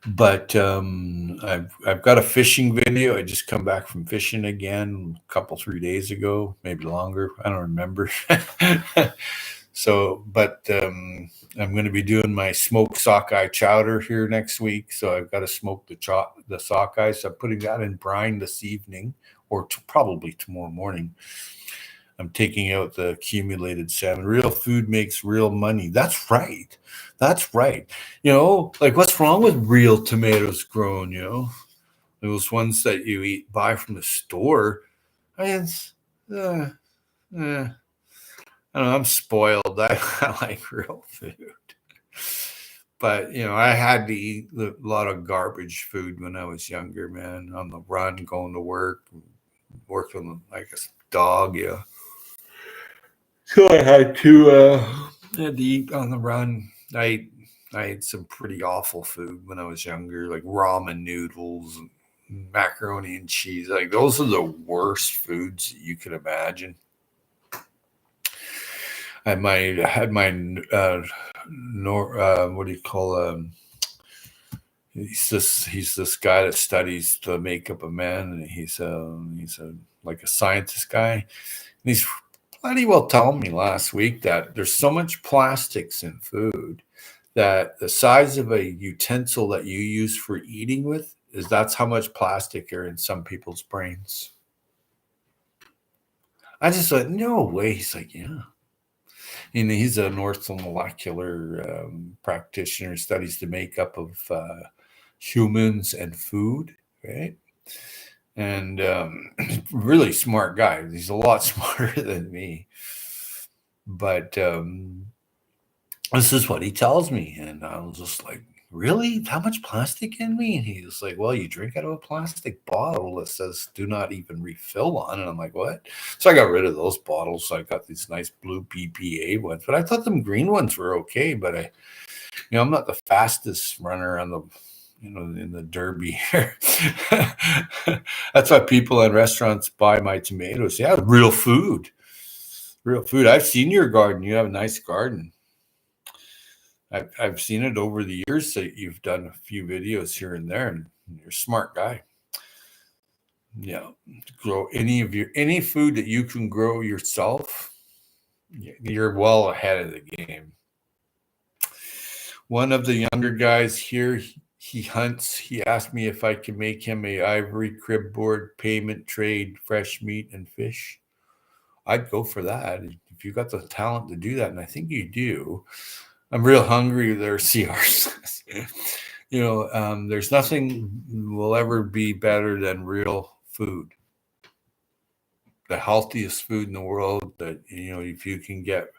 But I've got a fishing video. I just come back from fishing again a 3 days ago, maybe longer. I don't remember. So, but I'm going to be doing my smoked sockeye chowder here next week. So I've got to smoke the sockeye. So I'm putting that in brine this evening, or probably tomorrow morning. I'm taking out the accumulated salmon. Real food makes real money. That's right. Like what's wrong with real tomatoes grown, Those ones that you buy from the store. I mean, I don't know, I'm spoiled. I like real food. But, I had to eat a lot of garbage food when I was younger, man, on the run, going to work, working like a dog, yeah. So I had to eat on the run. I ate some pretty awful food when I was younger, like ramen noodles, and macaroni and cheese. Like those are the worst foods you could imagine. I had my what do you call he's this guy that studies the makeup of man, and he's like a scientist guy, and he's bloody well telling me last week that there's so much plastics in food that the size of a utensil that you use for eating with that's how much plastic are in some people's brains. I just went, no way. He's like, yeah. And he's an orthomolecular practitioner, studies the makeup of humans and food, right? And really smart guy. He's a lot smarter than me. But this is what he tells me. And I was just like, really? How much plastic in me? And he was like, well, you drink out of a plastic bottle that says do not even refill on. And I'm like, what? So I got rid of those bottles. So I got these nice blue BPA ones. But I thought them green ones were okay. But I'm not the fastest runner on the in the derby here. That's why people in restaurants buy my tomatoes. Yeah, real food. Real food. I've seen your garden. You have a nice garden. I've seen it over the years that you've done a few videos here and there, and you're a smart guy. Yeah, grow any food that you can grow yourself. You're well ahead of the game. One of the younger guys here, he hunts. He asked me if I could make him a ivory crib board payment trade fresh meat and fish. I'd go for that if you got the talent to do that, and I think you do. I'm real hungry there, CRs. There's nothing will ever be better than real food. The healthiest food in the world. That if you can get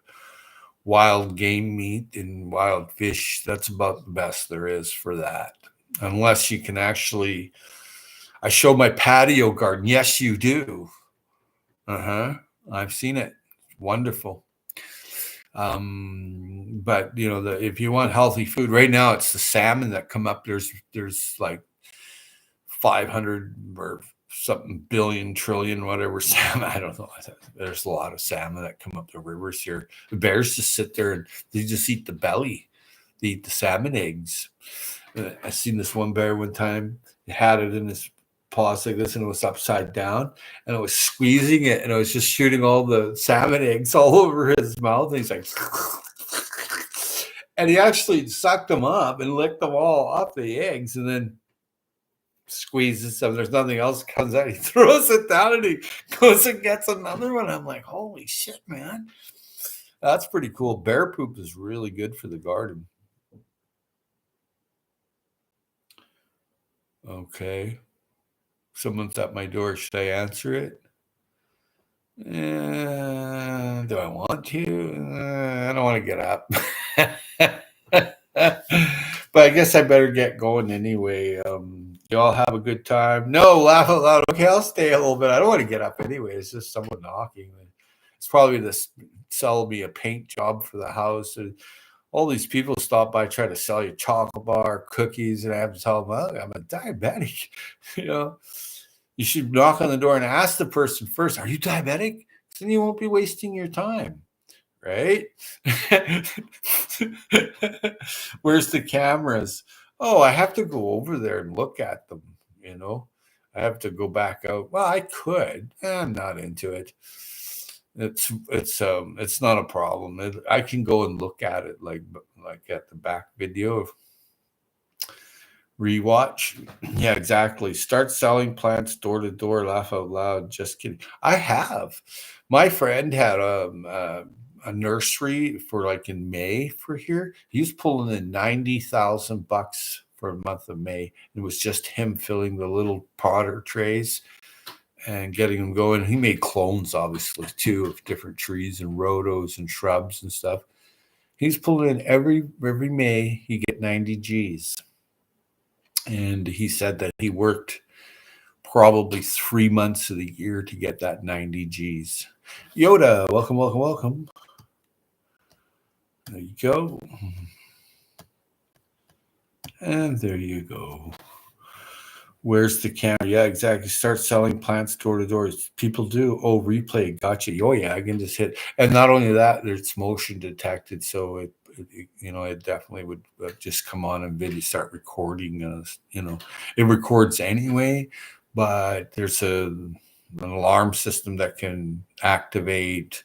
wild game meat and wild fish, that's about the best there is for that. Unless you can actually, I show my patio garden. Yes, you do. I've seen it. Wonderful. But if you want healthy food right now, it's the salmon that come up. There's like 500 or something billion trillion whatever salmon. I don't know. There's a lot of salmon that come up the rivers here. The bears just sit there and they just eat the belly. They eat the salmon eggs. I seen this one bear one time. He had it in his paws like this, and it was upside down, and it was squeezing it, and it was just shooting all the salmon eggs all over his mouth. And he's like, and he actually sucked them up and licked them all off the eggs, and then squeezes them. There's nothing else comes out. He throws it down, and he goes and gets another one. I'm like, holy shit, man. That's pretty cool. Bear poop is really good for the garden. Okay. Someone's at my door. Should I answer it? Do I want to? I don't want to get up. But I guess I better get going anyway. You all have a good time. No, laugh out loud. Okay, I'll stay a little bit. I don't want to get up anyway. It's just someone knocking. It's probably to sell me a paint job for the house. And all these people stop by, try to sell you chocolate bar, cookies, and I have to tell them, well, I'm a diabetic. You should knock on the door and ask the person first, are you diabetic? Then you won't be wasting your time, right? Where's the cameras? Oh, I have to go over there and look at them, I have to go back out. Well, I could. I'm not into it. It's not a problem. I can go and look at it like at the back video. Rewatch. Yeah, exactly. Start selling plants door to door. Laugh out loud. Just kidding. I have. My friend had a nursery for like in May for here. He was pulling in $90,000 for a month of May. It was just him filling the little potter trays and getting them going. He made clones, obviously, too, of different trees and rhodos and shrubs and stuff. He's pulling in every May. He get 90 G's. And he said that he worked probably 3 months of the year to get that 90 G's. Yoda, welcome, welcome, welcome. There you go. And there you go. Where's the camera? Yeah, exactly. Start selling plants door to door. People do. Oh, replay. Gotcha. Oh, yeah, I can just hit. And not only that, it's motion detected. So it definitely would just come on and video start recording. It records anyway, but there's an alarm system that can activate.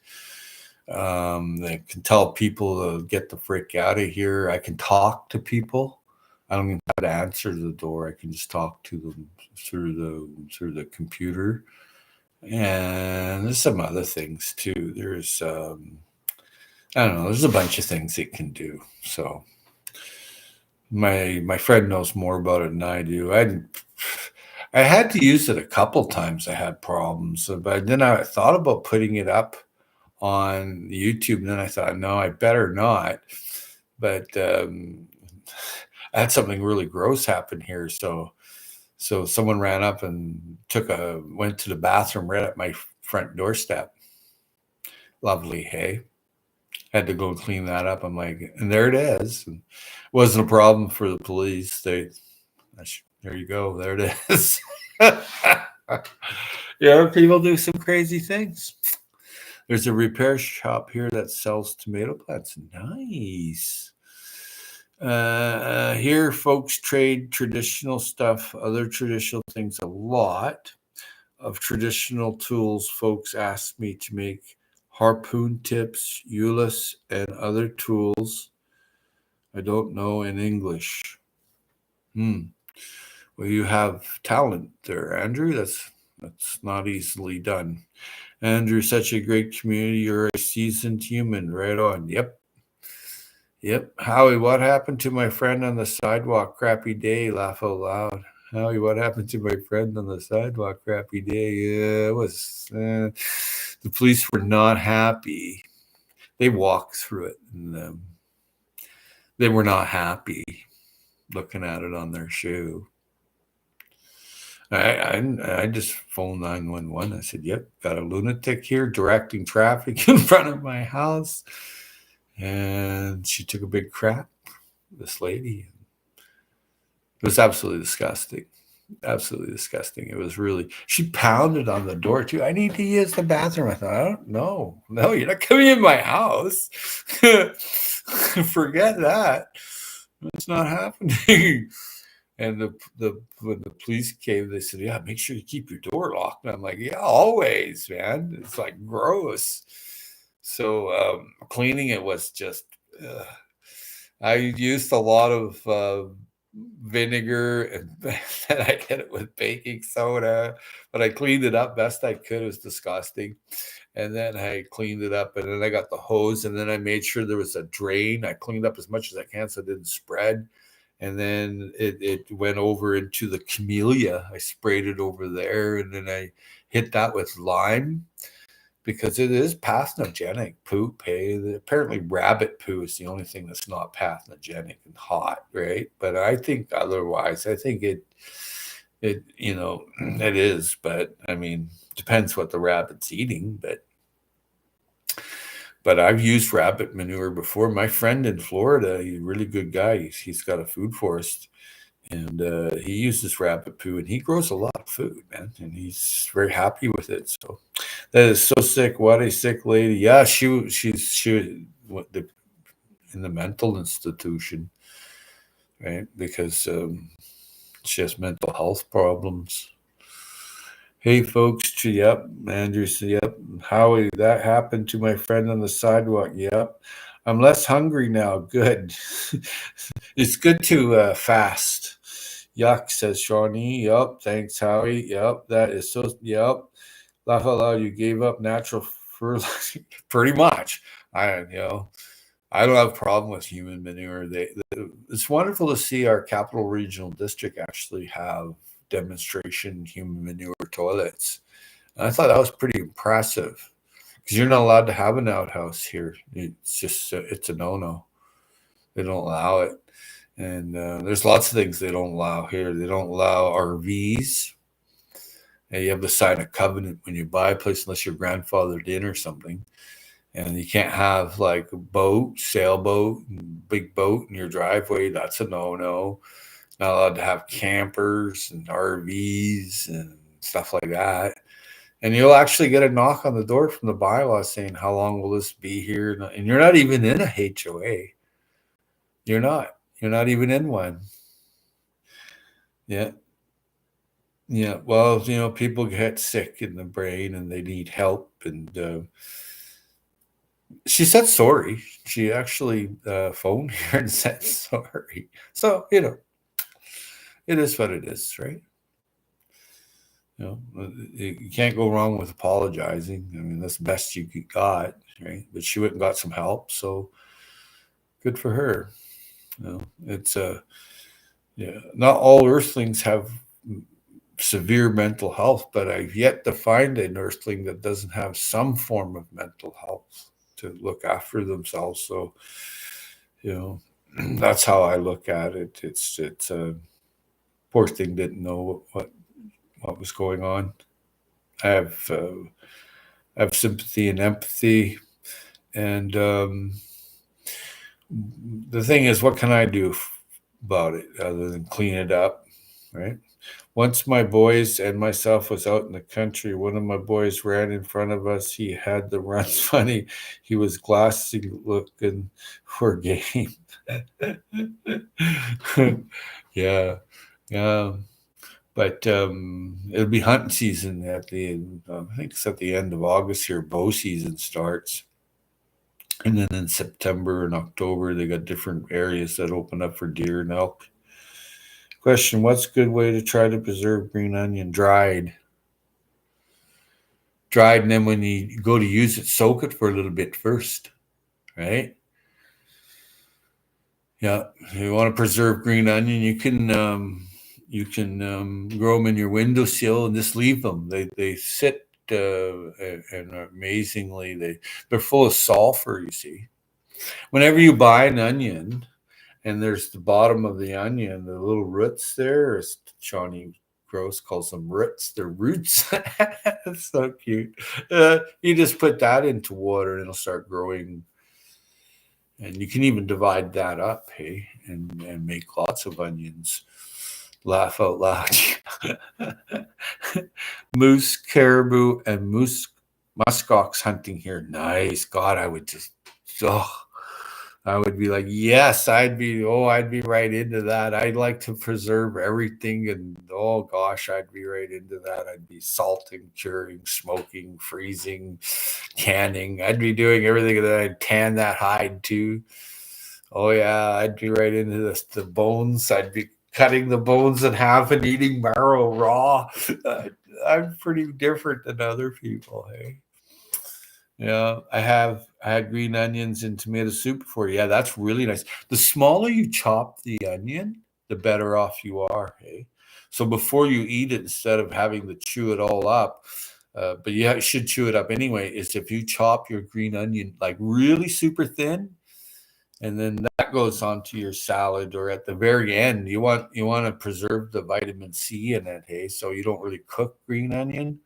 That can tell people to get the frick out of here. I can talk to people. I don't even have to answer the door. I can just talk to them through the computer. And there's some other things too. There's I don't know. There's a bunch of things it can do. So My friend knows more about it than I do. I had to use it a couple times. I had problems, but then I thought about putting it up on YouTube, and then I thought, no, I better not. But I had something really gross happen here, so someone ran up and went to the bathroom right at my front doorstep. Lovely, hey. Had to go clean that up. I'm like, and there it is. And it wasn't a problem for the police. There you go. There it is. Yeah, people do some crazy things. There's a repair shop here that sells tomato plants. Nice. Here, folks trade traditional stuff, other traditional things a lot. Of traditional tools, folks ask me to make harpoon tips, euless, and other tools I don't know in English. Well, you have talent there, Andrew. That's not easily done. Andrew, such a great community. You're a seasoned human. Right on. Yep. Yep. Howie, what happened to my friend on the sidewalk? Crappy day. Laugh out loud. Howie, what happened to my friend on the sidewalk? Crappy day. Yeah, it was. The police were not happy. They walked through it, and they were not happy looking at it on their shoe. I just phoned 911. I said, "Yep, got a lunatic here directing traffic in front of my house," and she took a big crap. This lady. It was absolutely disgusting. Absolutely disgusting. It was really. She pounded on the door too. I need to use the bathroom. I thought, I don't know. No, you're not coming in my house. Forget that. It's not happening. And when the police came, they said, "Yeah, make sure you keep your door locked." And I'm like, "Yeah, always, man." It's like gross. So cleaning it was just. I used a lot of vinegar, and then I hit it with baking soda. But I cleaned it up best I could. It was disgusting. And then I cleaned it up, and then I got the hose, and then I made sure there was a drain. I cleaned up as much as I can so it didn't spread. And then it went over into the camellia. I sprayed it over there, and then I hit that with lime because it is pathnogenic poop. Hey, apparently rabbit poo is the only thing that's not pathnogenic and hot, right? But I think otherwise. I think it it is, but I mean, depends what the rabbit's eating, but I've used rabbit manure before. My friend in Florida, he's a really good guy. He's got a food forest, and he uses rabbit poo, and he grows a lot of food, man, and he's very happy with it. So that is so sick. What a sick lady. Yeah, she in the mental institution, right? Because she has mental health problems. Hey, folks. Yep. Andrew said, yep. Howie, that happened to my friend on the sidewalk. Yep. I'm less hungry now. Good. It's good to fast. Yuck, says Shawnee. Yep. Thanks, Howie. Yep. That is so. Yep. Laugh out loud. You gave up natural fertilizer. Pretty much. I don't have a problem with human manure. It's wonderful to see our Capital Regional District actually have demonstration human manure toilets. And I thought that was pretty impressive because you're not allowed to have an outhouse here. It's just it's a no-no. They don't allow it, and there's lots of things they don't allow here. They don't allow RVs. And you have to sign a covenant when you buy a place unless you're grandfathered in or something. And you can't have like a boat, sailboat, big boat in your driveway. That's a no-no. Not allowed to have campers and RVs and stuff like that. And you'll actually get a knock on the door from the bylaw saying, "How long will this be here?" And you're not even in a HOA. You're not. You're not even in one. Yeah. Yeah. Well, people get sick in the brain and they need help. And she said sorry. She actually phoned here and said sorry. So, it is what it is, right? You can't go wrong with apologizing. I mean, that's the best you got, right? But she went and got some help, so good for her. It's not all earthlings have severe mental health, but I've yet to find an earthling that doesn't have some form of mental health to look after themselves. So, you know, that's how I look at it. It's a poor thing didn't know what was going on. I have sympathy and empathy, and the thing is, what can I do about it other than clean it up, right? Once my boys and myself was out in the country, one of my boys ran in front of us. He had the runs funny. He was glassy looking for game. Yeah, yeah. But it'll be hunting season at the I think it's at the end of August here. Bow season starts, and then in September and October they got different areas that open up for deer and elk. Question: what's a good way to try to preserve green onion? Dried, and then when you go to use it, soak it for a little bit first, right? Yeah, if you want to preserve green onion, you can grow them in your windowsill and just leave them. They sit and amazingly they're full of sulfur. You see, whenever you buy an onion, and there's the bottom of the onion, the little roots there, as Johnny Gross calls them roots. They're roots. That's so cute. You just put that into water and it'll start growing. And you can even divide that up, hey, and make lots of onions. Laugh out loud. Moose, caribou, and muskox hunting here. Nice. God, I would just, oh, I would be like, yes, I'd be right into that. I'd like to preserve everything. And oh gosh, I'd be right into that. I'd be salting, curing, smoking, freezing, canning. I'd be doing everything that I'd tan that hide too. Oh yeah, I'd be right into the bones. I'd be cutting the bones in half and eating marrow raw. I'm pretty different than other people, hey. Yeah, I had green onions in tomato soup before. Yeah, that's really nice. The smaller you chop the onion, the better off you are. Hey, so before you eat it, instead of having to chew it all up, but you should chew it up anyway. Is if you chop your green onion like really super thin, and then that goes onto your salad, or at the very end, you want to preserve the vitamin C in it. Hey, so you don't really cook green onion,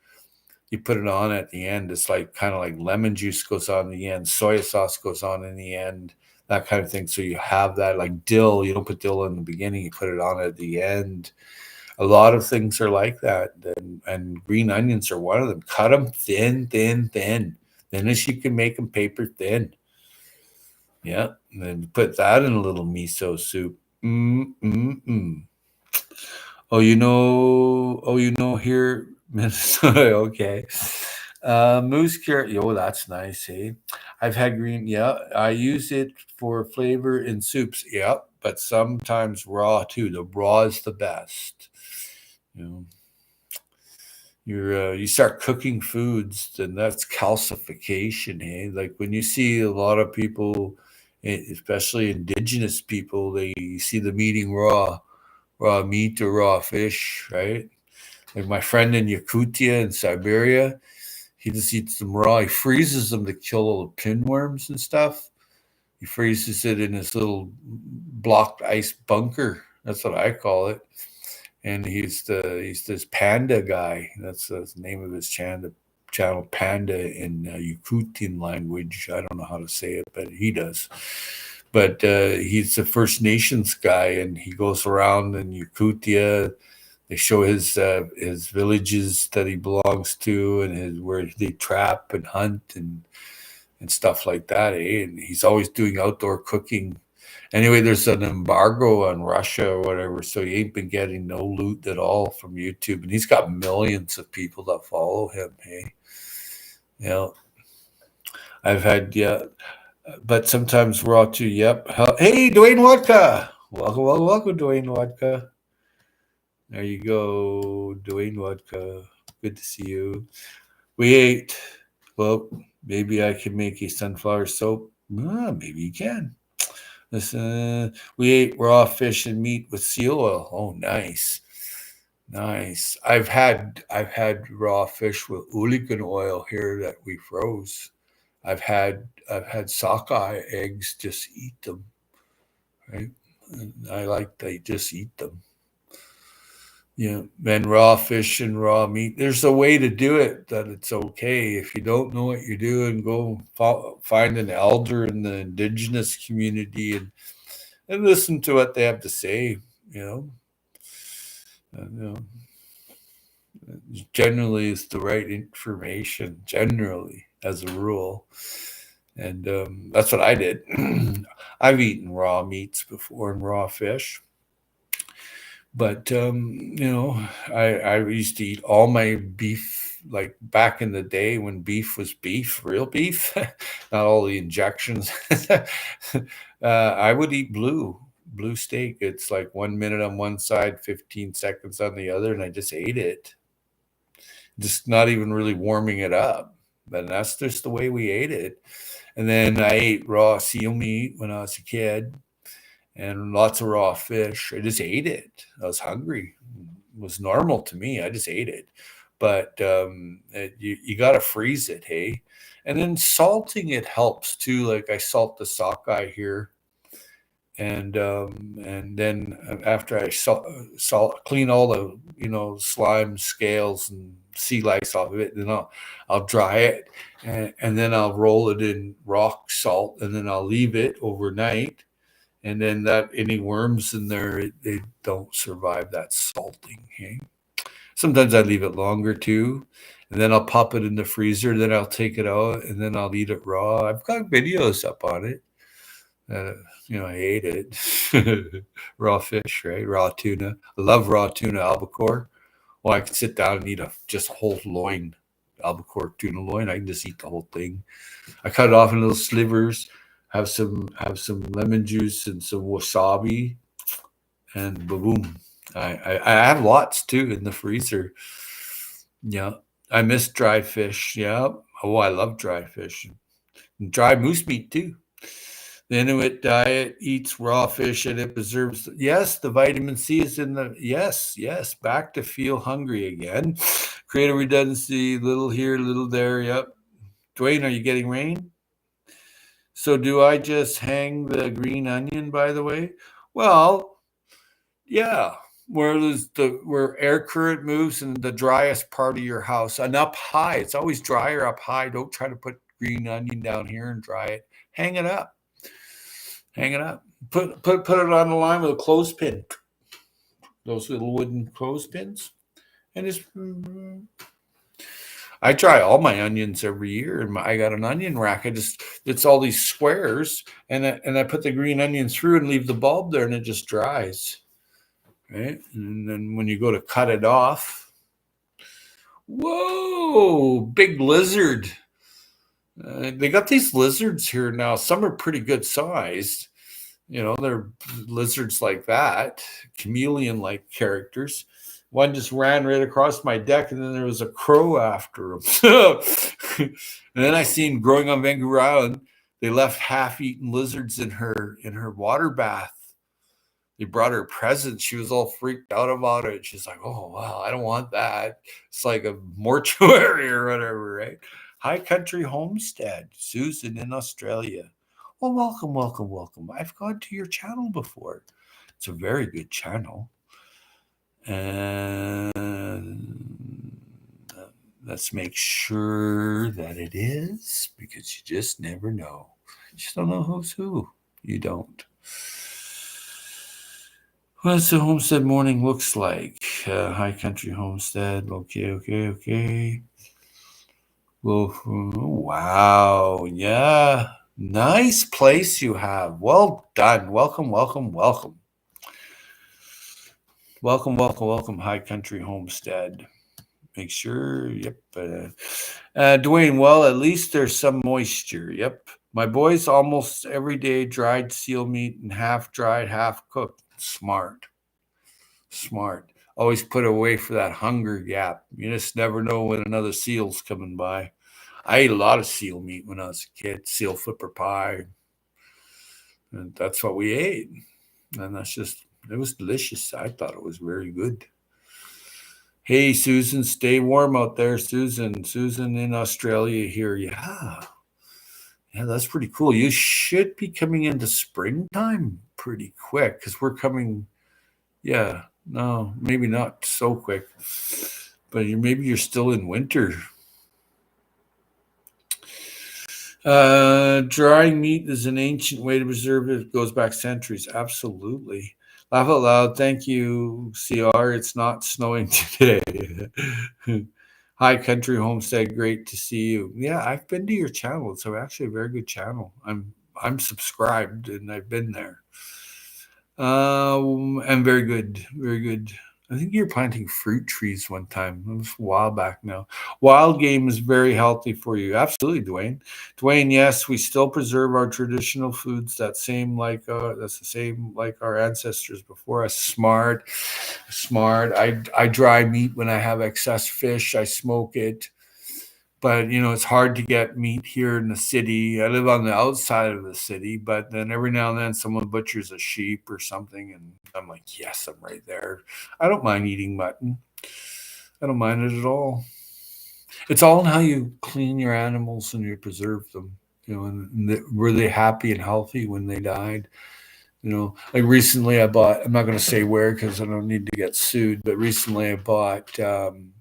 you put it on at the end. It's like kind of like lemon juice goes on in the end, soy sauce goes on in the end, that kind of thing. So you have that like dill. You don't put dill in the beginning, you put it on at the end. A lot of things are like that, and green onions are one of them. Cut them thin, thin, thin. Then as you can make them paper thin. Yeah, and then put that in a little miso soup. Mm. Here, Minnesota. Okay. Moose carrot. Oh, that's nice, eh? I've had green. Yeah, I use it for flavor in soups. Yeah, but sometimes raw too. The raw is the best. You know, you start cooking foods, then that's calcification, eh? Like when you see a lot of people, especially indigenous people, they see them eating raw meat or raw fish, right? Like my friend in Yakutia in Siberia, he just eats them raw. He freezes them to kill all the pinworms and stuff. He freezes it in his little blocked ice bunker. That's what I call it. And he's this panda guy. That's the name of his channel, Panda in Yakutian language. I don't know how to say it, but he does. But he's a First Nations guy, and he goes around in Yakutia. They show his villages that he belongs to, and his where they trap and hunt and stuff like that. Eh? And he's always doing outdoor cooking. Anyway, there's an embargo on Russia or whatever, so he ain't been getting no loot at all from YouTube, and he's got millions of people that follow him. Hey, you know, I've had but sometimes raw too. Yep. Hey, Dwayne Wodka. Welcome, Dwayne Wodka. There you go, Dwayne Wodka. Good to see you. We ate. Well, maybe I can make a sunflower soap. Maybe you can. We ate raw fish and meat with seal oil. Oh, nice. Nice. I've had raw fish with ooligan oil here that we froze. I've had sockeye eggs, just eat them, right? And I like they just eat them. Yeah, and raw fish and raw meat. There's a way to do it that it's okay. If you don't know what you're doing, go find an elder in the indigenous community and listen to what they have to say. You know, you know, generally it's the right information. Generally, as a rule, and that's what I did. I've eaten raw meats before and raw fish. But I used to eat all my beef like back in the day when beef was beef, real beef, not all the injections. I would eat blue steak. It's like 1 minute on one side, 15 seconds on the other, and I just ate it, just not even really warming it up. But that's just the way we ate it. And then I ate raw seal meat when I was a kid and lots of raw fish. I just ate it. I was hungry. It was normal to me. I just ate it. But you got to freeze it, hey? And then salting it helps too. Like I salt the sockeye here. And then after I salt, clean all the slime, scales, and sea lice off of it, then I'll dry it, and then I'll roll it in rock salt, and then I'll leave it overnight, and then that any worms in there they don't survive that salting. Okay, sometimes I leave it longer too, and then I'll pop it in the freezer. Then I'll take it out, and then I'll eat it raw. I've got videos up on it. Uh, I ate it. Raw fish, right? Raw tuna. I love raw tuna albacore. Well, I can sit down and eat just a whole loin, albacore tuna loin. I can just eat the whole thing. I cut it off in little slivers. Have some lemon juice and some wasabi, and boom. I have lots too in the freezer. Yeah, I miss dry fish. Yeah. Oh, I love dry fish. And dry moose meat too. The Inuit diet eats raw fish and it preserves. Yes, the vitamin C is in the. Yes, yes. Back to feel hungry again. Create a redundancy. Little here, little there. Yep. Dwayne, are you getting rain? So do I just hang the green onion? By the way, well, yeah. Where air current moves in the driest part of your house and up high. It's always drier up high. Don't try to put green onion down here and dry it. Hang it up. Hang it up. Put it on the line with a clothespin. Those little wooden clothespins. And just I dry all my onions every year, and I got an onion rack. It's all these squares, and I put the green onion through and leave the bulb there, and it just dries, right? And then when you go to cut it off, whoa, big lizard! They got these lizards here now. Some are pretty good sized. They're lizards like that, chameleon-like characters. One just ran right across my deck, and then there was a crow after him. And then I seen growing on Vancouver Island, they left half-eaten lizards in her water bath. They brought her presents. She was all freaked out about it. She's like, "Oh wow, I don't want that. It's like a mortuary or whatever, right?" High Country Homestead, Susan in Australia. Well, welcome, welcome, welcome. I've gone to your channel before. It's a very good channel. And let's make sure that it is, because you just never know. You just don't know who's who. You don't. What's the homestead morning looks like? High Country Homestead. Okay. Well, wow. Yeah. Nice place you have. Well done. Welcome, welcome, welcome. Welcome, welcome, welcome, High Country Homestead. Make sure, yep. Dwayne, well, at least there's some moisture. Yep. My boys almost every day dried seal meat and half dried, half cooked. Smart. Always put away for that hunger gap. You just never know when another seal's coming by. I ate a lot of seal meat when I was a kid. Seal flipper pie. And that's what we ate. And it was delicious. I thought it was very good. Hey, Susan, stay warm out there, Susan. Susan in Australia here. Yeah. Yeah, that's pretty cool. You should be coming into springtime pretty quick because we're coming. Yeah, no, maybe not so quick, but maybe you're still in winter. Drying meat is an ancient way to preserve it. It goes back centuries. Absolutely. Laugh out loud. Thank you, CR. It's not snowing today. Hi, Country Homestead. Great to see you. Yeah, I've been to your channel. It's actually a very good channel. I'm subscribed and I've been there. And very good, very good. I think you're planting fruit trees one time. It was a while back now. Wild game is very healthy for you. Absolutely, Dwayne. Dwayne, yes, we still preserve our traditional foods. That's the same like our ancestors before us. Smart, smart. I dry meat when I have excess fish. I smoke it. But it's hard to get meat here in the city. I live on the outside of the city, but then every now and then someone butchers a sheep or something, and I'm like, yes, I'm right there. I don't mind eating mutton. I don't mind it at all. It's all in how you clean your animals and you preserve them. Were they happy and healthy when they died? Like recently I'm not going to say where because I don't need to get sued, but recently I bought some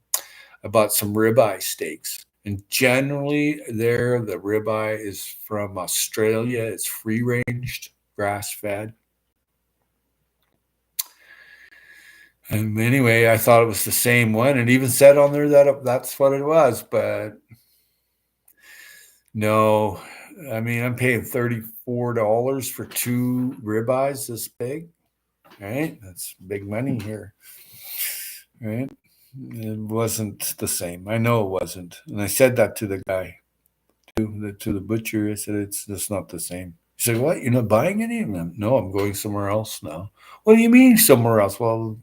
ribeye steaks. And generally, the ribeye is from Australia. It's free ranged, grass fed. And anyway, I thought it was the same one. It even said on there that that's what it was. But no, I mean, I'm paying $34 for two ribeyes this big. Right? That's big money here. Right? It wasn't the same. I know it wasn't. And I said that to the guy, to the butcher. I said, it's not the same. He said, what? You're not buying any? No, I'm going somewhere else now. What do you mean somewhere else? Well,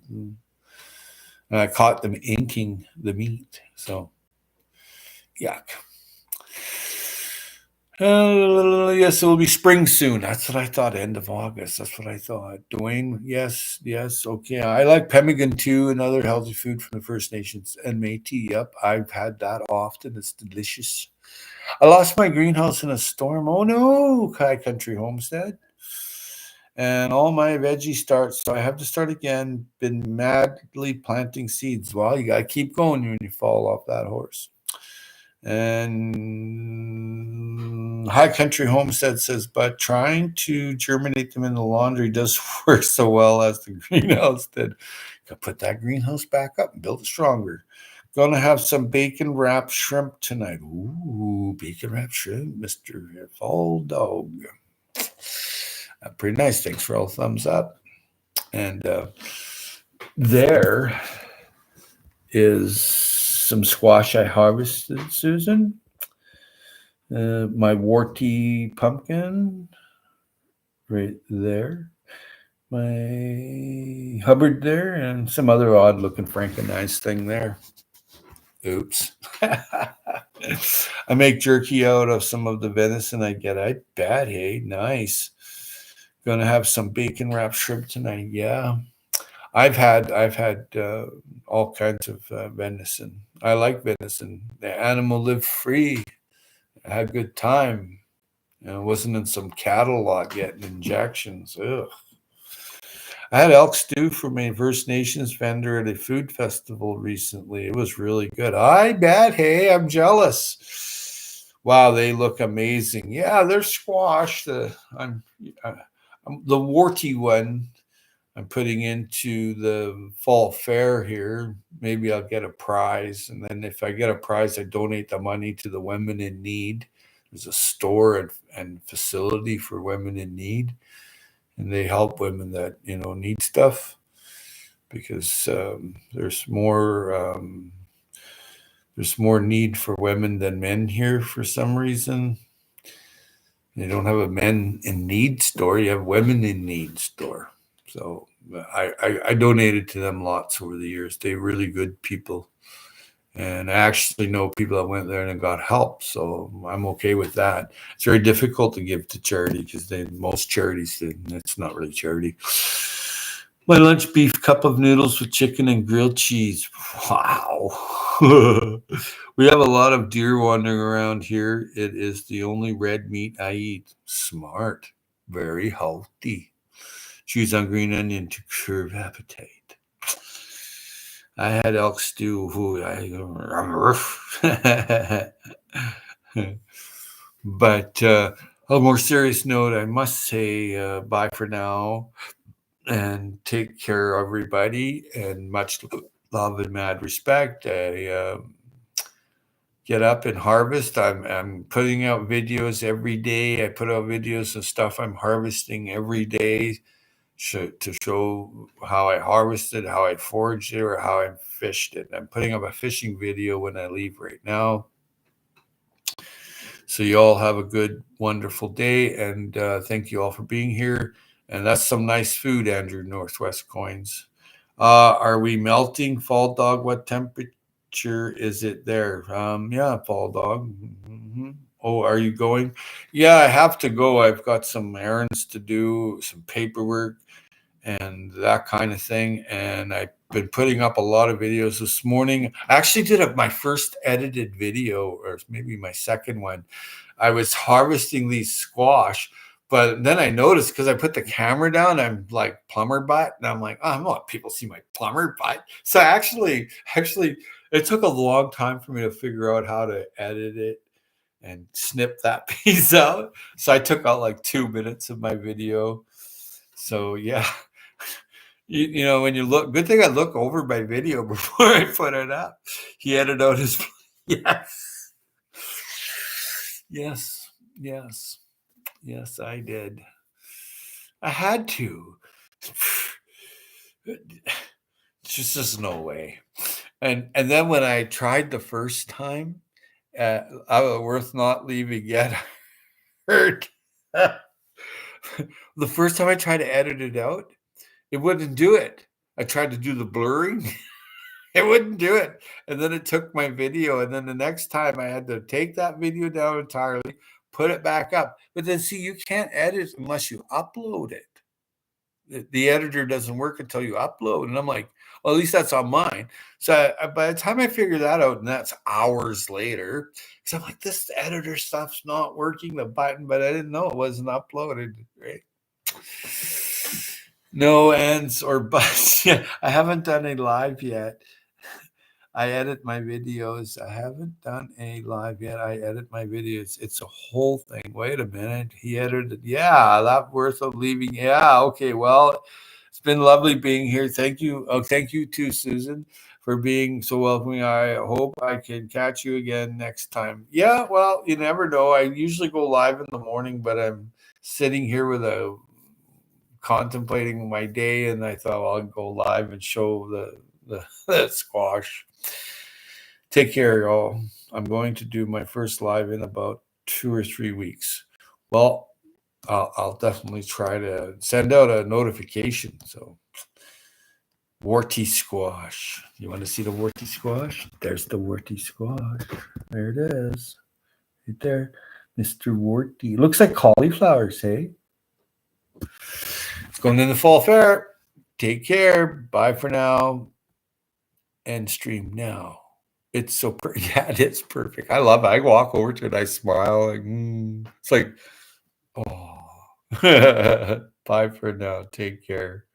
I caught them inking the meat. So, yuck. Yes, it will be spring soon. That's what I thought. End of August. That's what I thought. Dwayne, yes, yes, okay. I like pemmican too, another healthy food from the First Nations and Métis. Yep, I've had that often. It's delicious. I lost my greenhouse in a storm. Oh no, Kai Country Homestead. And all my veggie starts, so I have to start again. Been madly planting seeds. Well, you gotta keep going when you fall off that horse. And High Country Homestead says, but trying to germinate them in the laundry does work so well as the greenhouse did. Gotta put that greenhouse back up and build it stronger. Gonna have some bacon wrapped shrimp tonight. Ooh, bacon wrapped shrimp, Mr. Fall Dog. Pretty nice. Thanks for all the thumbs up. And there is some squash I harvested, Susan. My warty pumpkin right there. My Hubbard there, and some other odd looking Frankenstein thing there. Oops. I make jerky out of some of the venison I get. I bet. Hey, nice. Gonna have some bacon wrapped shrimp tonight. Yeah, I've had all kinds of venison. I like venison. The animal lived free. I had a good time. Wasn't in some cattle lot getting injections. Ugh. I had elk stew from a First Nations vendor at a food festival recently. It was really good. I bet. Hey, I'm jealous. Wow, they look amazing. Yeah, they're squash. I'm the warty one. I'm putting into the fall fair here. Maybe I'll get a prize, and then if I get a prize, I donate the money to the women in need. There's a store and facility for women in need, and they help women that need stuff because there's more need for women than men here for some reason. You don't have a men in need store; you have women in need store. So I donated to them lots over the years. They're really good people, And I actually know people that went there and got help, so I'm okay with that. It's very difficult to give to charity because most charities, it's not really charity. My lunch beef cup of noodles with chicken and grilled cheese. Wow. We have a lot of deer wandering around here. It is the only red meat I eat. Smart. Very healthy. Cheese on green onion to curb appetite. I had elk stew. But on a more serious note, I must say bye for now and take care, everybody, and much love and mad respect. I get up and harvest. I'm putting out videos every day. I put out videos of stuff I'm harvesting every day to show how I harvested, how I foraged it, or how I fished it. I'm putting up a fishing video when I leave right now. So you all have a good, wonderful day, and thank you all for being here. And that's some nice food, Andrew, Northwest Coins. Are we melting, Fall Dog? What temperature is it there? Yeah, Fall Dog. Mm-hmm. Oh, are you going? Yeah, I have to go. I've got some errands to do, some paperwork, and that kind of thing. And I've been putting up a lot of videos this morning. I actually did my first edited video, or maybe my second one. I was harvesting these squash, but then I noticed because I put the camera down, I'm like plumber butt, and I'm like, oh, I don't want people to see my plumber butt. So actually, it took a long time for me to figure out how to edit it and snip that piece out. So I took out like 2 minutes of my video. So yeah, you know, when you look, good thing I look over my video before I put it up. He edited out his, yes, yes, yes, yes, I did. I had to. Just no way. And then when I tried the first time, I was worth not leaving yet. Hurt. The first time I tried to edit it out, it wouldn't do it. I tried to do the blurring. It wouldn't do it. And then it took my video. And then the next time I had to take that video down entirely, put it back up. But then see, you can't edit unless you upload it. The editor doesn't work until you upload. And I'm like, well, at least that's on mine. So by the time I figured that out, and that's hours later, because I'm like, this editor stuff's not working, the button, but I didn't know it wasn't uploaded. Right? No ands or buts. Yeah, I haven't done a live yet. I edit my videos. I haven't done a live yet. I edit my videos. It's a whole thing. Wait a minute. He edited. Yeah, that worth of leaving. Yeah. Okay. Well, it's been lovely being here. Thank you. Oh, thank you too, Susan, for being so welcoming. I hope I can catch you again next time. Yeah. Well, you never know. I usually go live in the morning, but I'm sitting here with contemplating my day, and I thought, well, I'll go live and show the squash. Take care, y'all. I'm going to do my first live in about 2 or 3 weeks. Well, I'll definitely try to send out a notification. So, warty squash. You want to see the warty squash? There's the warty squash. There it is. Right there. Mr. Warty. Looks like cauliflower, say. It's going in the fall fair. Take care. Bye for now. End stream now. It's so yeah, it is perfect. I love it. I walk over to it, I smile, like, it's like, oh. Bye for now. Take care.